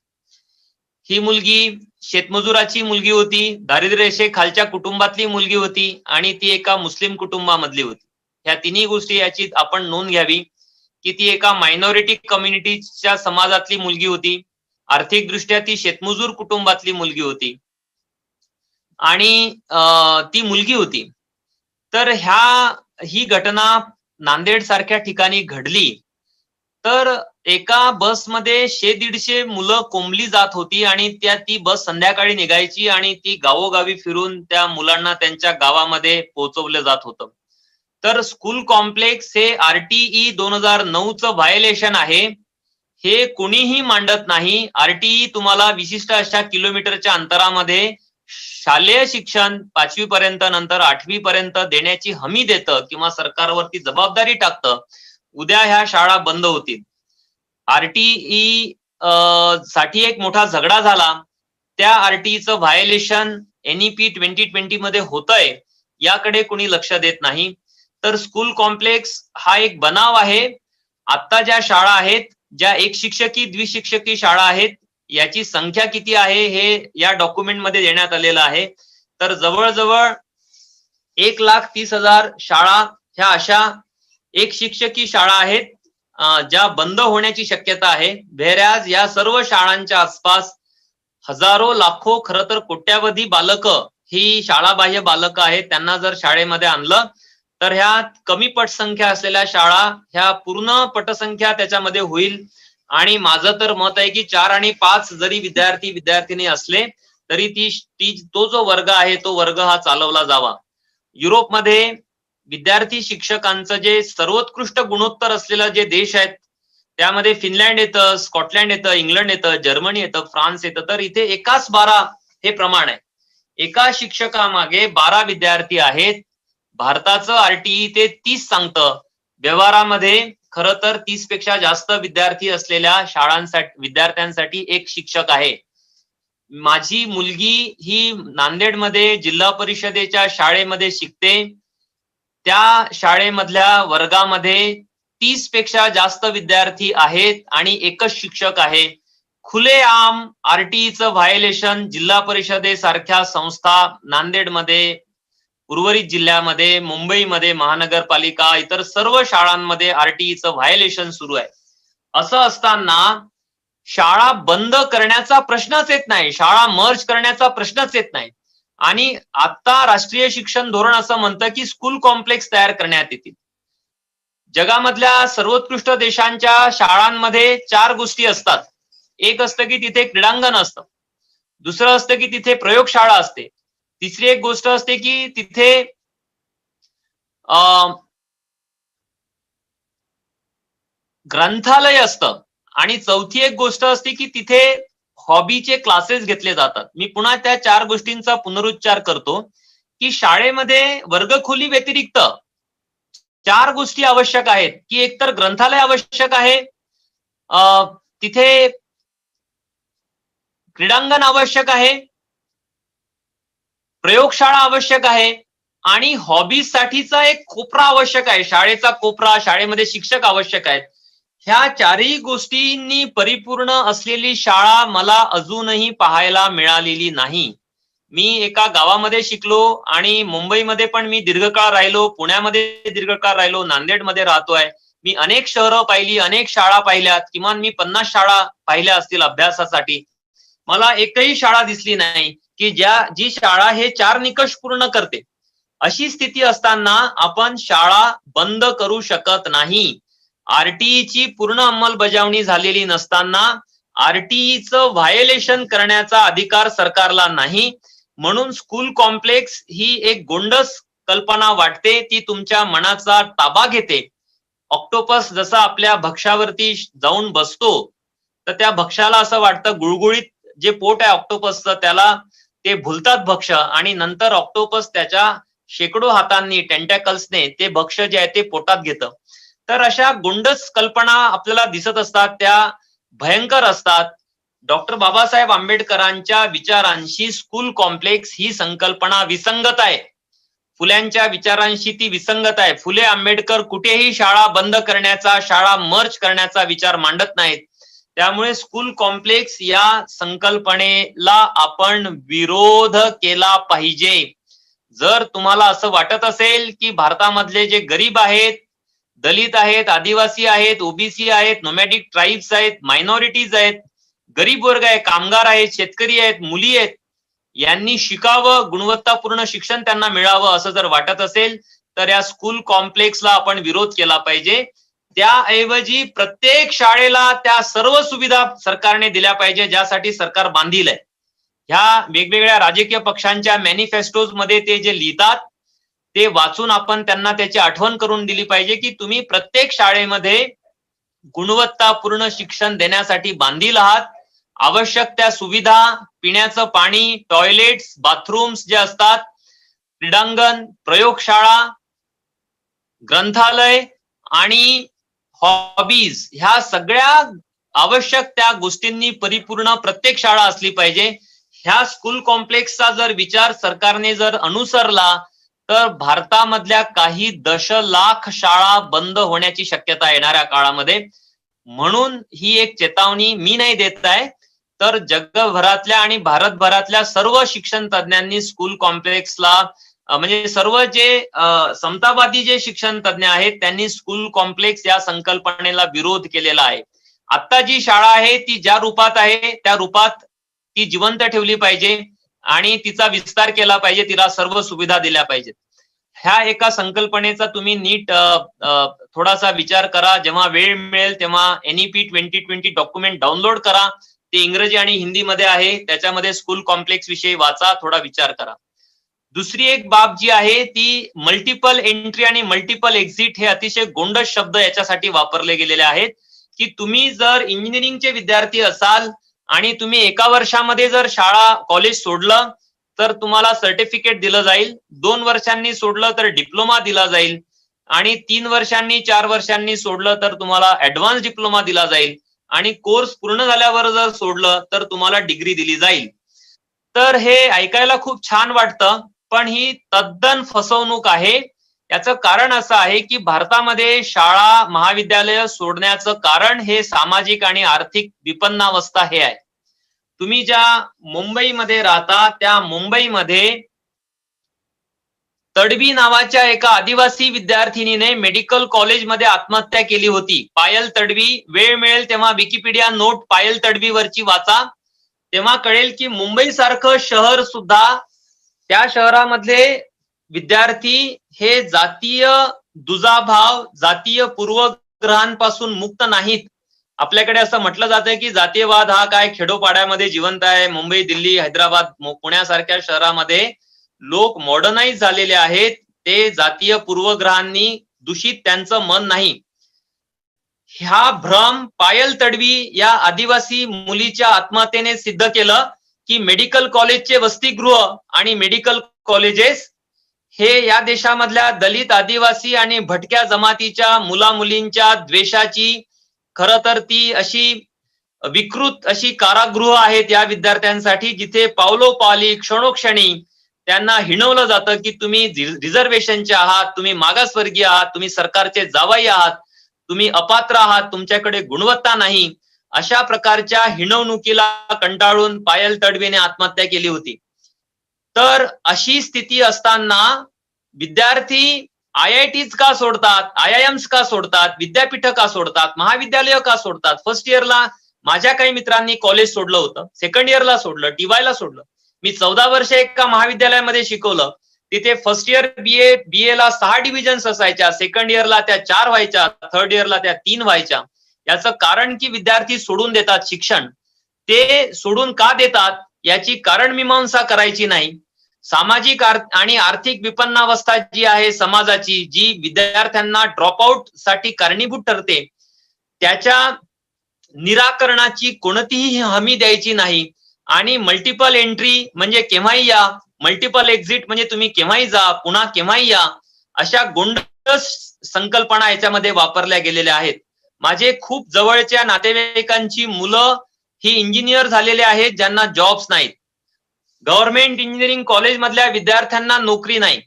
ही मुलगी शेतमजुराची मुलगी होती, दारिद्र्य रेषेखालच्या कुटुंबातली मुलगी होती आणि ती एका मुस्लिम कुटुंबामधली होती. ह्या तिन्ही गोष्टी याची आपण नोंद घ्यावी की ती एका मायनॉरिटी कम्युनिटीच्या समाजातली मुलगी होती, आर्थिकदृष्ट्या ती शेतमजूर कुटुंबातली मुलगी होती आणि ती मुलगी होती. तर ही घटना नांदेड सारख्या ठिकाणी घडली. तर एका बसमध्ये 100-150 मुलं कोंबली जात होती आणि ती बस संध्याकाळी निघायची आणि ती गावोगावी फिरून त्या मुलांना त्यांच्या गावामध्ये पोहोचवलं जात होतं. तर स्कूल कॉम्प्लेक्स हे RTE 2009चं व्हायोलेशन आहे, हे कोणीही मांडत नाही. RTE तुम्हाला विशिष्ट अशा किलोमीटरच्या अंतरामध्ये शालेय शिक्षण 5वी पर्यंत नंतर 8वी पर्यंत देण्याची हमी देतं किंवा सरकारवरती जबाबदारी टाकतं. उद्या ह्या शाळा बंद होतील. RTE साठी एक मोठा झगडा झाला. त्या RTEचं व्हायोलेशन NEP 2020 मध्ये होतंय, याकडे कोणी लक्ष देत नाही. तर स्कूल कॉम्प्लेक्स हा एक बनाव आहे. आता ज्या शाळा आहेत, ज्या एक शिक्षकी द्विशिक्षकी शाळा आहेत, याची संख्या किती आहे हे या डॉक्युमेंटमध्ये देण्यात आलेलं आहे. तर जवळजवळ 1,30,000 शाळा ह्या अशा एक शिक्षकी शाळा आहेत ज्या बंद होण्याची शक्यता आहे. व्हेरॅज या सर्व शाळांच्या आसपास हजारो लाखो खरं तर कोट्यावधी बालकं ही शाळाबाह्य बालकं आहेत. त्यांना जर शाळेमध्ये आणलं तर ह्या कमी पटसंख्या असलेल्या शाळा ह्या पूर्ण पटसंख्या त्याच्यामध्ये होईल. आणि माझं तर मत आहे की 4 आणि 5 जरी विद्यार्थी असले तरी तो जो वर्ग आहे तो वर्ग हा चालवला जावा. युरोपमध्ये विद्यार्थी शिक्षकांचं जे सर्वोत्कृष्ट गुणोत्तर असलेलं जे देश आहेत त्यामध्ये फिनलँड येतं, स्कॉटलँड येतं, इंग्लंड येतं, जर्मनी येतं, फ्रान्स येतं. तर इथे 1:12 हे प्रमाण आहे. एका शिक्षकामागे 12 विद्यार्थी आहेत. भारताचं RTE ते 30 सांगतं. व्यवहारामध्ये खरं तर 30 पेक्षा जास्त विद्यार्थी असलेल्या शाळांसाठी विद्यार्थ्यांसाठी एक शिक्षक आहे. माझी मुलगी ही नांदेडमध्ये जिल्हा परिषदेच्या शाळेमध्ये शिकते. त्या शाळेमधल्या वर्गामध्ये 30 पेक्षा जास्त विद्यार्थी आहेत आणि एकच शिक्षक आहे. खुलेआम RTEचं व्हायोलेशन जिल्हा परिषदेसारख्या संस्था नांदेडमध्ये, उर्वरित जिल्ह्यामध्ये, मुंबईमध्ये, महानगरपालिका, इतर सर्व शाळांमध्ये RTEचं व्हायोलेशन सुरू आहे. असं असताना शाळा बंद करण्याचा प्रश्नच येत नाही, शाळा मर्ज करण्याचा प्रश्नच येत नाही. आणि आता राष्ट्रीय शिक्षण धोरण असं म्हणतं की स्कूल कॉम्प्लेक्स तयार करण्यात येतील. जगामधल्या सर्वोत्कृष्ट देशांच्या शाळांमध्ये 4 गोष्टी असतात. एक असतं की तिथे क्रीडांगण असतं, दुसरं असतं की तिथे प्रयोगशाळा असते, तिसरी एक गोष्ट असते की तिथे ग्रंथालय असतं आणि चौथी एक गोष्ट असते की तिथे हॉबीचे क्लासेस घेतले जातात. मी पुन्हा त्या 4 गोष्टींचा पुनरुच्चार करतो की शाळेमध्ये वर्गखोली व्यतिरिक्त 4 गोष्टी आवश्यक आहेत की एकतर ग्रंथालय आवश्यक आहे, तिथे क्रीडांगण आवश्यक आहे, प्रयोगशाळा आवश्यक आहे आणि हॉबीज साठीचा एक कोपरा आवश्यक आहे. शाळेचा कोपरा, शाळेमध्ये शिक्षक आवश्यक आहेत. ह्या 4ही गोष्टींनी परिपूर्ण असलेली शाळा मला अजूनही पाहायला मिळालेली नाही. मी एका गावामध्ये शिकलो आणि मुंबईमध्ये पण मी दीर्घकाळ राहिलो, पुण्यामध्ये दीर्घकाळ राहिलो, नांदेडमध्ये राहतोय. मी अनेक शहरं पाहिली, अनेक शाळा पाहिल्यात, किमान मी 50 शाळा पाहिल्या असतील अभ्यासासाठी. मला एकही शाळा दिसली नाही की जी शाळा हे 4 निकष पूर्ण करते. अशी स्थिती असताना आपण शाळा बंद करू शकत नाही. RTEची पूर्ण अंमलबजावणी झालेली नसताना RTEचं व्हायोलेशन करण्याचा अधिकार सरकारला नाही. म्हणून स्कूल कॉम्प्लेक्स ही एक गोंडस कल्पना वाटते, ती तुमच्या मनाचा ताबा घेते. ऑक्टोपस जसा आपल्या भक्ष्यावरती जाऊन बसतो तर त्या भक्ष्याला असं वाटतं, गुळगुळीत जे पोट आहे ऑक्टोपसचं त्याला ते भुलतात भक्ष्य आणि नंतर ऑक्टोपस त्याच्या शेकडो हातांनी, टेंटॅकल्सने ते भक्ष्य जे आहे ते पोटात घेतं. तर अशा गोंडस कल्पना आपल्याला दिसत असतात, त्या भयंकर असतात. डॉक्टर बाबासाहेब आंबेडकरांच्या विचारांशी स्कूल कॉम्प्लेक्स ही संकल्पना विसंगत आहे. फुल्यांच्या विचारांशी ती विसंगत आहे. फुले आंबेडकर कुठेही शाळा बंद करण्याचा, शाळा मर्ज करण्याचा विचार मांडत नाहीत. त्यामुळे स्कूल कॉम्प्लेक्स या संकल्पनेला आपण विरोध केला पाहिजे. जर तुम्हाला असं वाटत असेल की भारतामधले जे गरीब आहेत, दलित आहेत, आदिवासी आहेत, ओबीसी आहेत, नोमॅडिक ट्राईब्स आहेत, मायनॉरिटीज आहेत, गरीब वर्ग आहे, कामगार आहेत, शेतकरी आहेत, मुली आहेत, यांनी शिकावं, गुणवत्तापूर्ण शिक्षण त्यांना मिळावं असं जर वाटत असेल तर या स्कूल कॉम्प्लेक्सला आपण विरोध केला पाहिजे. त्याऐवजी प्रत्येक शाळेला त्या सर्व सुविधा सरकारने दिल्या पाहिजे ज्यासाठी सरकार बांधील आहे. ह्या वेगवेगळ्या राजकीय पक्षांच्या मॅनिफेस्टोज मध्ये ते जे लिहितात ते वाचून आपण त्यांना त्याची आठवण करून दिली पाहिजे की तुम्ही प्रत्येक शाळेमध्ये गुणवत्तापूर्ण शिक्षण देण्यासाठी बांधील आहात. आवश्यक त्या सुविधा, पिण्याचं पाणी, टॉयलेट्स, बाथरूम्स जे असतात, क्रीडांगण, प्रयोगशाळा, ग्रंथालय आणि हॉबीज, ह्या सगळ्या आवश्यक त्या गोष्टींनी परिपूर्ण प्रत्येक शाळा असली पाहिजे. ह्या स्कूल कॉम्प्लेक्सचा जर विचार सरकारने जर अनुसरला तर भारतामधल्या काही दशलाख शाळा बंद होण्याची शक्यता येणाऱ्या काळामध्ये. म्हणून ही एक चेतावणी मी नाही देत आहे, तर जगभरातल्या आणि भारतभरातल्या सर्व शिक्षण तज्ञांनी स्कूल कॉम्प्लेक्सला म्हणजे सर्व जे समतावादी जे शिक्षण तज्ञ आहेत त्यांनी स्कूल कॉम्प्लेक्स या संकल्पनेला विरोध केलेला आहे. आता जी शाळा आहे ती ज्या रूपात आहे त्या रूपात ती जिवंत ठेवली पाहिजे आणि तिचा विस्तार केला पाहिजे, तिला सर्व सुविधा दिल्या पाहिजेत. ह्या एका संकल्पनेचा तुम्ही नीट थोडासा विचार करा. जेव्हा वेळ मिळेल तेव्हा NEP 2020 डॉक्युमेंट डाउनलोड करा. ते इंग्रजी आणि हिंदीमध्ये आहे. त्याच्यामध्ये स्कूल कॉम्प्लेक्स विषयी वाचा, थोडा विचार करा. दुसरी एक बाब जी आहे ती मल्टिपल एंट्री आणि मल्टिपल एक्झिट हे अतिशय गोंडस शब्द याच्यासाठी वापरले गेलेले आहेत की तुम्ही जर इंजिनिअरिंगचे विद्यार्थी असाल आणि तुम्ही एका वर्षामध्ये जर शाळा कॉलेज सोडलं तर तुम्हाला सर्टिफिकेट दिलं जाईल, 2 वर्षांनी सोडलं तर डिप्लोमा दिला जाईल आणि 3 वर्षांनी 4 वर्षांनी सोडलं तर तुम्हाला ऍडव्हान्स डिप्लोमा दिला जाईल आणि कोर्स पूर्ण झाल्यावर जर सोडलं तर तुम्हाला डिग्री दिली जाईल. तर हे ऐकायला खूप छान वाटतं, पण ही तद्दन फसवणूक आहे. याचं कारण असं आहे की भारतामध्ये शाळा महाविद्यालय सोडण्याचं कारण हे सामाजिक आणि आर्थिक विपन्नावस्था हे आहे. तुम्ही ज्या मुंबईमध्ये राहता त्या मुंबईमध्ये तडवी नावाच्या एका आदिवासी विद्यार्थिनीने मेडिकल कॉलेजमध्ये आत्महत्या केली होती. पायल तडवी. वेळ मिळेल तेव्हा विकिपीडिया नोट पायल तडवीवरची वाचा, तेव्हा कळेल की मुंबई सारखं शहर सुद्धा त्या शहरामधले विद्यार्थी हे जातीय दुजाभाव, जातीय पूर्वग्रहांपासून मुक्त नाहीत. आपल्याकडे असं म्हटलं जातं की जातीयवाद हा काय खेडोपाड्यामध्ये जिवंत आहे. मुंबई, दिल्ली, हैदराबाद, पुण्यासारख्या शहरामध्ये लोक मॉडर्नाइज झालेले आहेत. ते जातीय पूर्वग्रहांनी दूषित त्यांचं मन नाही. ह्या भ्रम पायल तडवी या आदिवासी मुलीच्या आत्महत्येने सिद्ध केलं की मेडिकल कॉलेजचे वसतिगृह आणि मेडिकल कॉलेजेस हे या देशामधल्या दलित, आदिवासी आणि भटक्या जमातीच्या मुला मुलींच्या द्वेषाची खरं तर ती अशी विकृत अशी कारागृह आहेत या विद्यार्थ्यांसाठी, जिथे पावलोपावली क्षणोक्षणी त्यांना हिणवलं जातं की तुम्ही रिझर्वेशनचे आहात, तुम्ही मागासवर्गीय आहात, तुम्ही सरकारचे जावई आहात, तुम्ही अपात्र आहात, तुमच्याकडे गुणवत्ता नाही. अशा प्रकारच्या हिणवणुकीला कंटाळून पायल तडवीने आत्महत्या केली होती. तर अशी स्थिती असताना विद्यार्थी IITs का सोडतात, IIMs का सोडतात, विद्यापीठ का सोडतात, महाविद्यालय का सोडतात? फर्स्ट इयरला माझ्या काही मित्रांनी कॉलेज सोडलं होतं, सेकंड इयरला सोडलं, TY ला सोडलं. मी 14 वर्ष एका महाविद्यालयामध्ये शिकवलं. तिथे फर्स्ट इयर BA ला 6 डिव्हिजन्स असायच्या, सेकंड इयरला त्या 4 व्हायच्या, थर्ड इयरला त्या 3 व्हायच्या. याचं कारण की विद्यार्थी सोडून देतात शिक्षण. ते सोडून का देतात याची कारणमीमांसा करायची नाही. सामाजिक आणि आर्थिक विपन्नावस्था जी आहे समाजाची, जी विद्यार्थ्यांना ड्रॉपआउट साठी कारणीभूत ठरते, त्याच्या निराकरणाची कोणतीही हमी द्यायची नाही. आणि मल्टिपल एंट्री म्हणजे केव्हाही या, मल्टिपल एक्झिट म्हणजे तुम्ही केव्हाही जा, पुन्हा केव्हाही या, अशा गोंडस संकल्पना याच्यामध्ये वापरल्या गेलेल्या आहेत. माझे खूप जवळच्या नातेवाईकांची मुलं ही इंजिनियर झालेले आहेत ज्यांना जॉब्स नाहीत. गव्हर्नमेंट इंजिनिअरिंग कॉलेज मधल्या विद्यार्थ्यांना नोकरी नाही.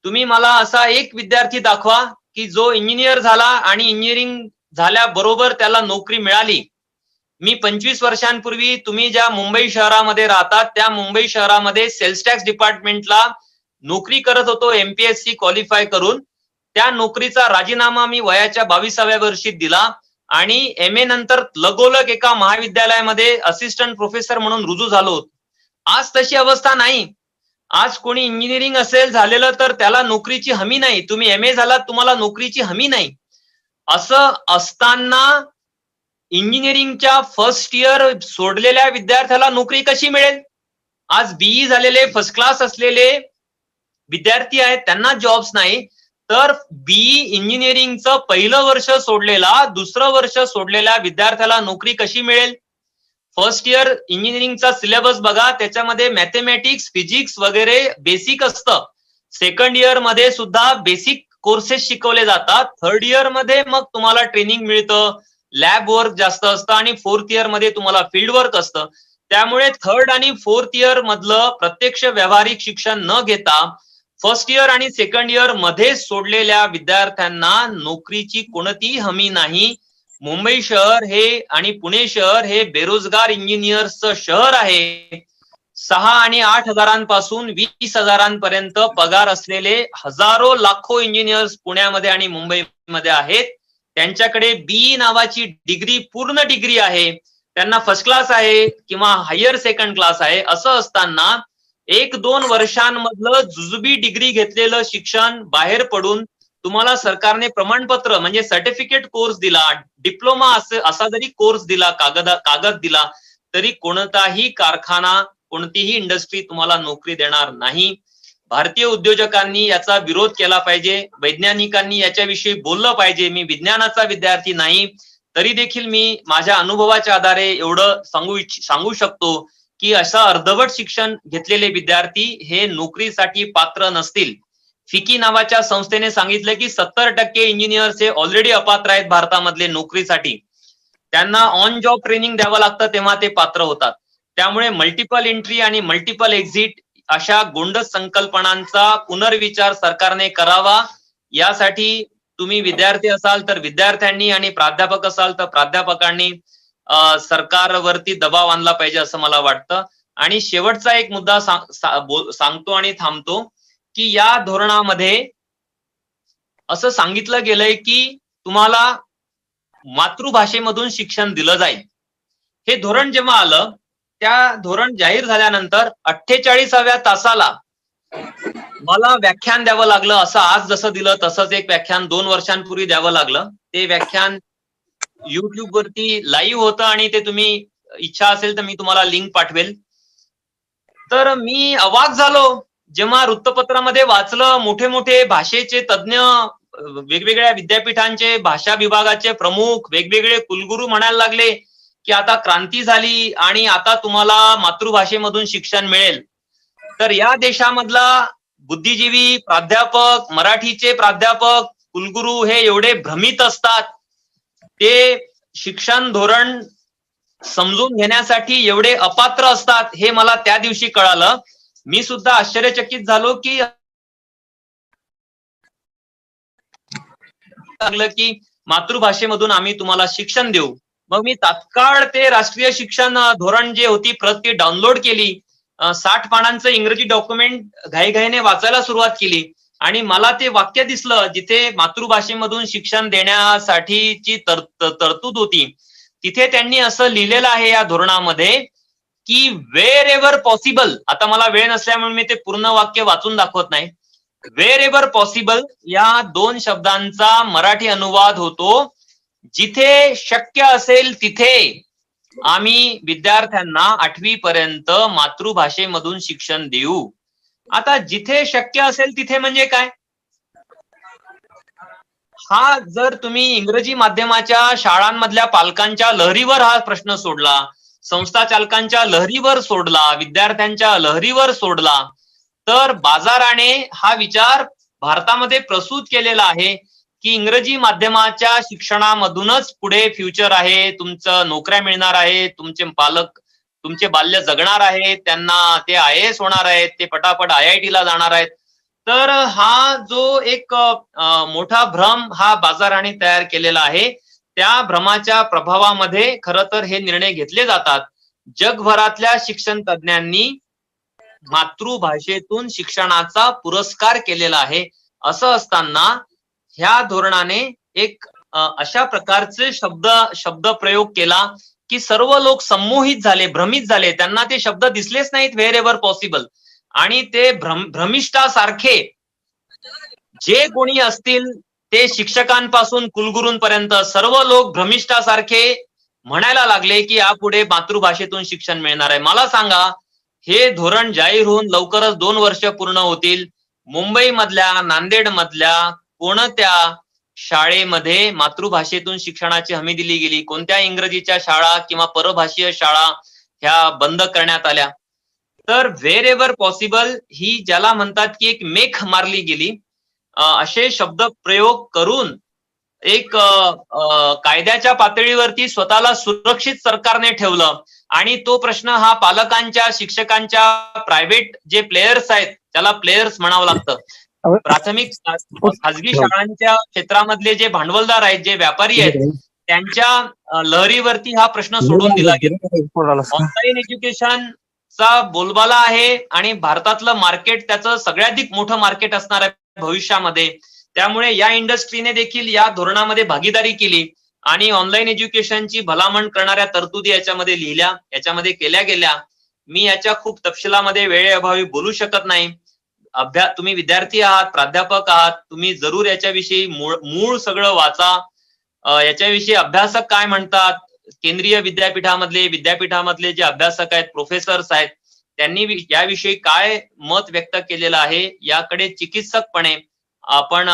तुम्ही मला असा एक विद्यार्थी दाखवा की जो इंजिनियर झाला आणि इंजिनिअरिंग झाल्याबरोबर त्याला नोकरी मिळाली. मी 25 वर्षांपूर्वी तुम्ही ज्या मुंबई शहरामध्ये राहतात त्या मुंबई शहरामध्ये सेल्स टॅक्स डिपार्टमेंटला नोकरी करत होतो MPSC क्वालिफाय करून. त्या नोकरीचा राजीनामा मी वयाच्या 22व्या वर्षी दिला आणि MA नंतर लगोलग एका महाविद्यालयामध्ये असिस्टंट प्रोफेसर म्हणून रुजू झालो होतो. आज तशी अवस्था नाही. आज कोणी इंजिनिअरिंग असेल झालेलं तर त्याला नोकरीची हमी नाही. तुम्ही MA झालात तुम्हाला नोकरीची हमी नाही. असं असताना इंजिनिअरिंगच्या फर्स्ट इयर सोडलेल्या विद्यार्थ्याला नोकरी कशी मिळेल? आज BE झालेले फर्स्ट क्लास असलेले विद्यार्थी आहेत त्यांना जॉब्स नाही, तर BE इंजिनिअरिंगचं पहिलं वर्ष सोडलेला दुसरं वर्ष सोडलेल्या विद्यार्थ्याला नोकरी कशी मिळेल? फर्स्ट इयर इंजिनिअरिंगचा सिलेबस बघा, त्याच्यामध्ये मॅथमॅटिक्स, फिजिक्स वगैरे बेसिक असतं. सेकंड इयर मध्ये सुद्धा बेसिक कोर्सेस शिकवले जातात. थर्ड इयर मध्ये मग तुम्हाला ट्रेनिंग मिळतं, लॅब वर्क जास्त असतं आणि फोर्थ इयर मध्ये तुम्हाला फील्ड वर्क असतं. त्यामुळे थर्ड आणि फोर्थ इयर मधलं प्रत्यक्ष व्यावहारिक शिक्षण न घेता फर्स्ट इयर आणि सेकंड इयर मध्ये सोडलेल्या विद्यार्थ्यांना नोकरीची कोणतीही हमी नाही. मुंबई शहर हे आणि पुणे शहर हे बेरोजगार इंजिनियर्सचं शहर आहे. 6 आणि 8 हजारांपासून 20 हजारांपर्यंत पगार असलेले हजारो लाखो इंजिनियर्स पुण्यामध्ये आणि मुंबईमध्ये आहेत. त्यांच्याकडे BE नावाची डिग्री, पूर्ण डिग्री आहे, त्यांना फर्स्ट क्लास आहे किंवा हायर सेकंड क्लास आहे. असं असताना 1-2 वर्षांमधलं जुजबी डिग्री घेतलेलं शिक्षण बाहेर पडून तुम्हाला सरकारने प्रमाणपत्र म्हणजे सर्टिफिकेट कोर्स दिला, डिप्लोमा असा जरी कोर्स दिला, कागद दिला, तरी कोणताही कारखाना, कोणतीही इंडस्ट्री तुम्हाला नोकरी देणार नाही. भारतीय उद्योजकांनी याचा विरोध केला पाहिजे. वैज्ञानिकांनी याच्याविषयी बोललं पाहिजे. मी विज्ञानाचा विद्यार्थी नाही, तरी देखील मी माझ्या अनुभवाच्या आधारे एवढं सांगू शकतो की असं अर्धवट शिक्षण घेतलेले विद्यार्थी हे नोकरीसाठी पात्र नसतील. फिकी नावाच्या संस्थेने सांगितलं की 70% इंजिनियर्स हे ऑलरेडी अपात्र आहेत भारतामधले नोकरीसाठी. त्यांना ऑन जॉब ट्रेनिंग द्यावं लागतं तेव्हा ते पात्र होतात. त्यामुळे मल्टिपल एंट्री आणि मल्टिपल एक्झिट अशा गोंडस संकल्पनांचा पुनर्विचार सरकारने करावा. यासाठी तुम्ही विद्यार्थी असाल तर विद्यार्थ्यांनी आणि प्राध्यापक असाल तर प्राध्यापकांनी सरकारवरती दबाव आणला पाहिजे असं मला वाटतं. आणि शेवटचा एक मुद्दा सांगतो आणि थांबतो की या धोरणामध्ये असं सांगितलं गेलंय की तुम्हाला मातृभाषेमधून शिक्षण दिलं जाईल. हे धोरण जेव्हा आलं, त्या धोरण जाहीर झाल्यानंतर 48व्या तासाला मला व्याख्यान द्यावं लागलं. असं आज जसं दिलं तसंच एक व्याख्यान 2 वर्षांपूर्वी द्यावं लागलं. ते व्याख्यान YouTube वरती लाईव्ह होतं आणि ते तुम्ही इच्छा असेल तर मी तुम्हाला लिंक पाठवेल. तर मी अवाक झालो जेव्हा वृत्तपत्रामध्ये वाचलं, मोठे मोठे भाषेचे तज्ञ, वेगवेगळ्या विद्यापीठांचे भाषा विभागाचे प्रमुख, वेगवेगळे कुलगुरू म्हणायला लागले की आता क्रांती झाली आणि आता तुम्हाला मातृभाषेमधून शिक्षण मिळेल. तर या देशामधला बुद्धिजीवी, प्राध्यापक, मराठीचे प्राध्यापक, कुलगुरू हे एवढे भ्रमित असतात, ते शिक्षण धोरण समजून घेण्यासाठी एवढे अपात्र असतात, हे मला त्या दिवशी कळालं. मी सुद्धा आश्चर्यचकित झालो की लागलं की मातृभाषेमधून आम्ही तुम्हाला शिक्षण देऊ. मग मी तात्काळ ते राष्ट्रीय शिक्षण धोरण जे होती प्रत ती डाउनलोड केली, 60 पानांचं इंग्रजी डॉक्युमेंट घाईघाईने वाचायला सुरुवात केली आणि मला ते वाक्य दिसलं जिथे मातृभाषेमधून शिक्षण देण्यासाठीची तरतूद होती. तिथे त्यांनी असं लिहिलेलं आहे या धोरणामध्ये की वेर एव्हर पॉसिबल, आता मला वेळ नसल्यामुळे मी ते पूर्ण वाक्य वाचून दाखवत नाही, वेर एव्हर पॉसिबल या 2 शब्दांचा मराठी अनुवाद होतो जिथे शक्य असेल तिथे आम्ही विद्यार्थ्यांना 8वी पर्यंत मातृभाषेमधून शिक्षण देऊ. आता जिथे शक्य असेल तिथे म्हणजे काय? हा जर तुम्ही इंग्रजी माध्यमाच्या शाळांमधल्या पालकांच्या लहरीवर हा प्रश्न सोडला, संस्था चालकांच्या लहरीवर सोडला, विद्यार्थ्यांच्या लहरीवर सोडला, तर बाजाराने हा विचार भारतामध्ये प्रसूत केलेला आहे की इंग्रजी माध्यमाच्या शिक्षणामधूनच पुढे फ्युचर आहे, तुमचं नोकऱ्या मिळणार आहे, तुमचे पालक, तुमचे बाल्य जगणार आहे, त्यांना ते IAS होणार आहेत, ते पटापट IIT ला जाणार आहेत. तर हा जो एक मोठा भ्रम हा बाजाराने तयार केलेला आहे, त्या भ्रमाच्या प्रभावामध्ये खरं तर हे निर्णय घेतले जातात. जगभरातल्या शिक्षण तज्ञांनी मातृभाषेतून शिक्षणाचा पुरस्कार केलेला आहे. असं असताना ह्या धोरणाने एक अशा प्रकारचे शब्द प्रयोग केला की सर्व लोक संमोहित झाले, भ्रमित झाले. त्यांना ते शब्द दिसलेच नाहीत व्हेअर एव्हर पॉसिबल. आणि ते भ्रमिष्ठासारखे जे कोणी असतील ते शिक्षकांपासून कुलगुरूंपर्यंत सर्व लोक भ्रमिष्ठासारखे म्हणायला लागले की यापुढे मातृभाषेतून शिक्षण मिळणार आहे. मला सांगा, हे धोरण जाहीर होऊन लवकरच 2 वर्ष पूर्ण होतील. मुंबई मधल्या, नांदेड मधल्या कोणत्या शाळेमध्ये मातृभाषेतून शिक्षणाची हमी दिली गेली? कोणत्या इंग्रजीच्या शाळा किंवा परभाषीय शाळा ह्या बंद करण्यात आल्या? तर व्हेअर एव्हर पॉसिबल ही ज्याला म्हणतात की एक मेख मारली गेली. असे शब्द प्रयोग करून एक कायद्याच्या पातळीवरती स्वतःला सुरक्षित सरकारने ठेवलं. आणि तो प्रश्न हा पालकांच्या, शिक्षकांच्या, प्रायव्हेट जे प्लेयर्स आहेत, त्याला प्लेयर्स म्हणावं लागतं, प्राथमिक खाजगी शाळांच्या क्षेत्रामधले जे भांडवलदार आहेत, जे व्यापारी आहेत, त्यांच्या लहरीवरती हा प्रश्न सोडून दिला गेला. ऑनलाईन एज्युकेशनचा बोलबाला आहे आणि भारतातलं मार्केट त्याचं सगळ्याधिक मोठं मार्केट असणार आहे भविष्यामध्ये. त्यामुळे या इंडस्ट्रीने देखील या धोरणामध्ये भागीदारी केली आणि ऑनलाईन एज्युकेशनची भलामण करणाऱ्या तरतुदी याच्यामध्ये लिहिल्या, याच्यामध्ये केल्या गेल्या. मी याच्या खूप तपशिलामध्ये वेळेअभावी बोलू शकत नाही. तुम्ही विद्यार्थी आहात, प्राध्यापक आहात, तुम्ही जरूर याच्याविषयी मूळ सगळं वाचा. याच्याविषयी अभ्यासक काय म्हणतात, केंद्रीय विद्यापीठामधले जे अभ्यासक आहेत, प्रोफेसर्स आहेत, त्यांनी याविषयी काय मत व्यक्त केलेलं आहे याकडे चिकित्सकपणे आपण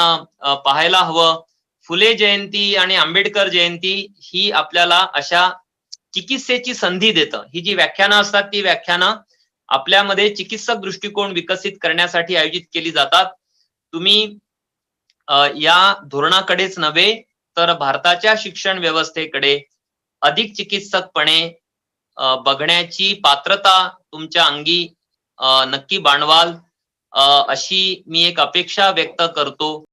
पाहायला हवं. फुले जयंती आणि आंबेडकर जयंती ही आपल्याला अशा चिकित्सेची संधी देतं. ही जी व्याख्यानं असतात ती व्याख्यानं आपल्यामध्ये चिकित्सक दृष्टिकोन विकसित करण्यासाठी आयोजित केली जातात. तुम्ही या धोरणाकडेच नव्हे तर भारताच्या शिक्षण व्यवस्थेकडे अधिक चिकित्सकपणे बघण्याची पात्रता तुमच्या अंगी नक्की बाणवाल अशी मी एक अपेक्षा व्यक्त करतो.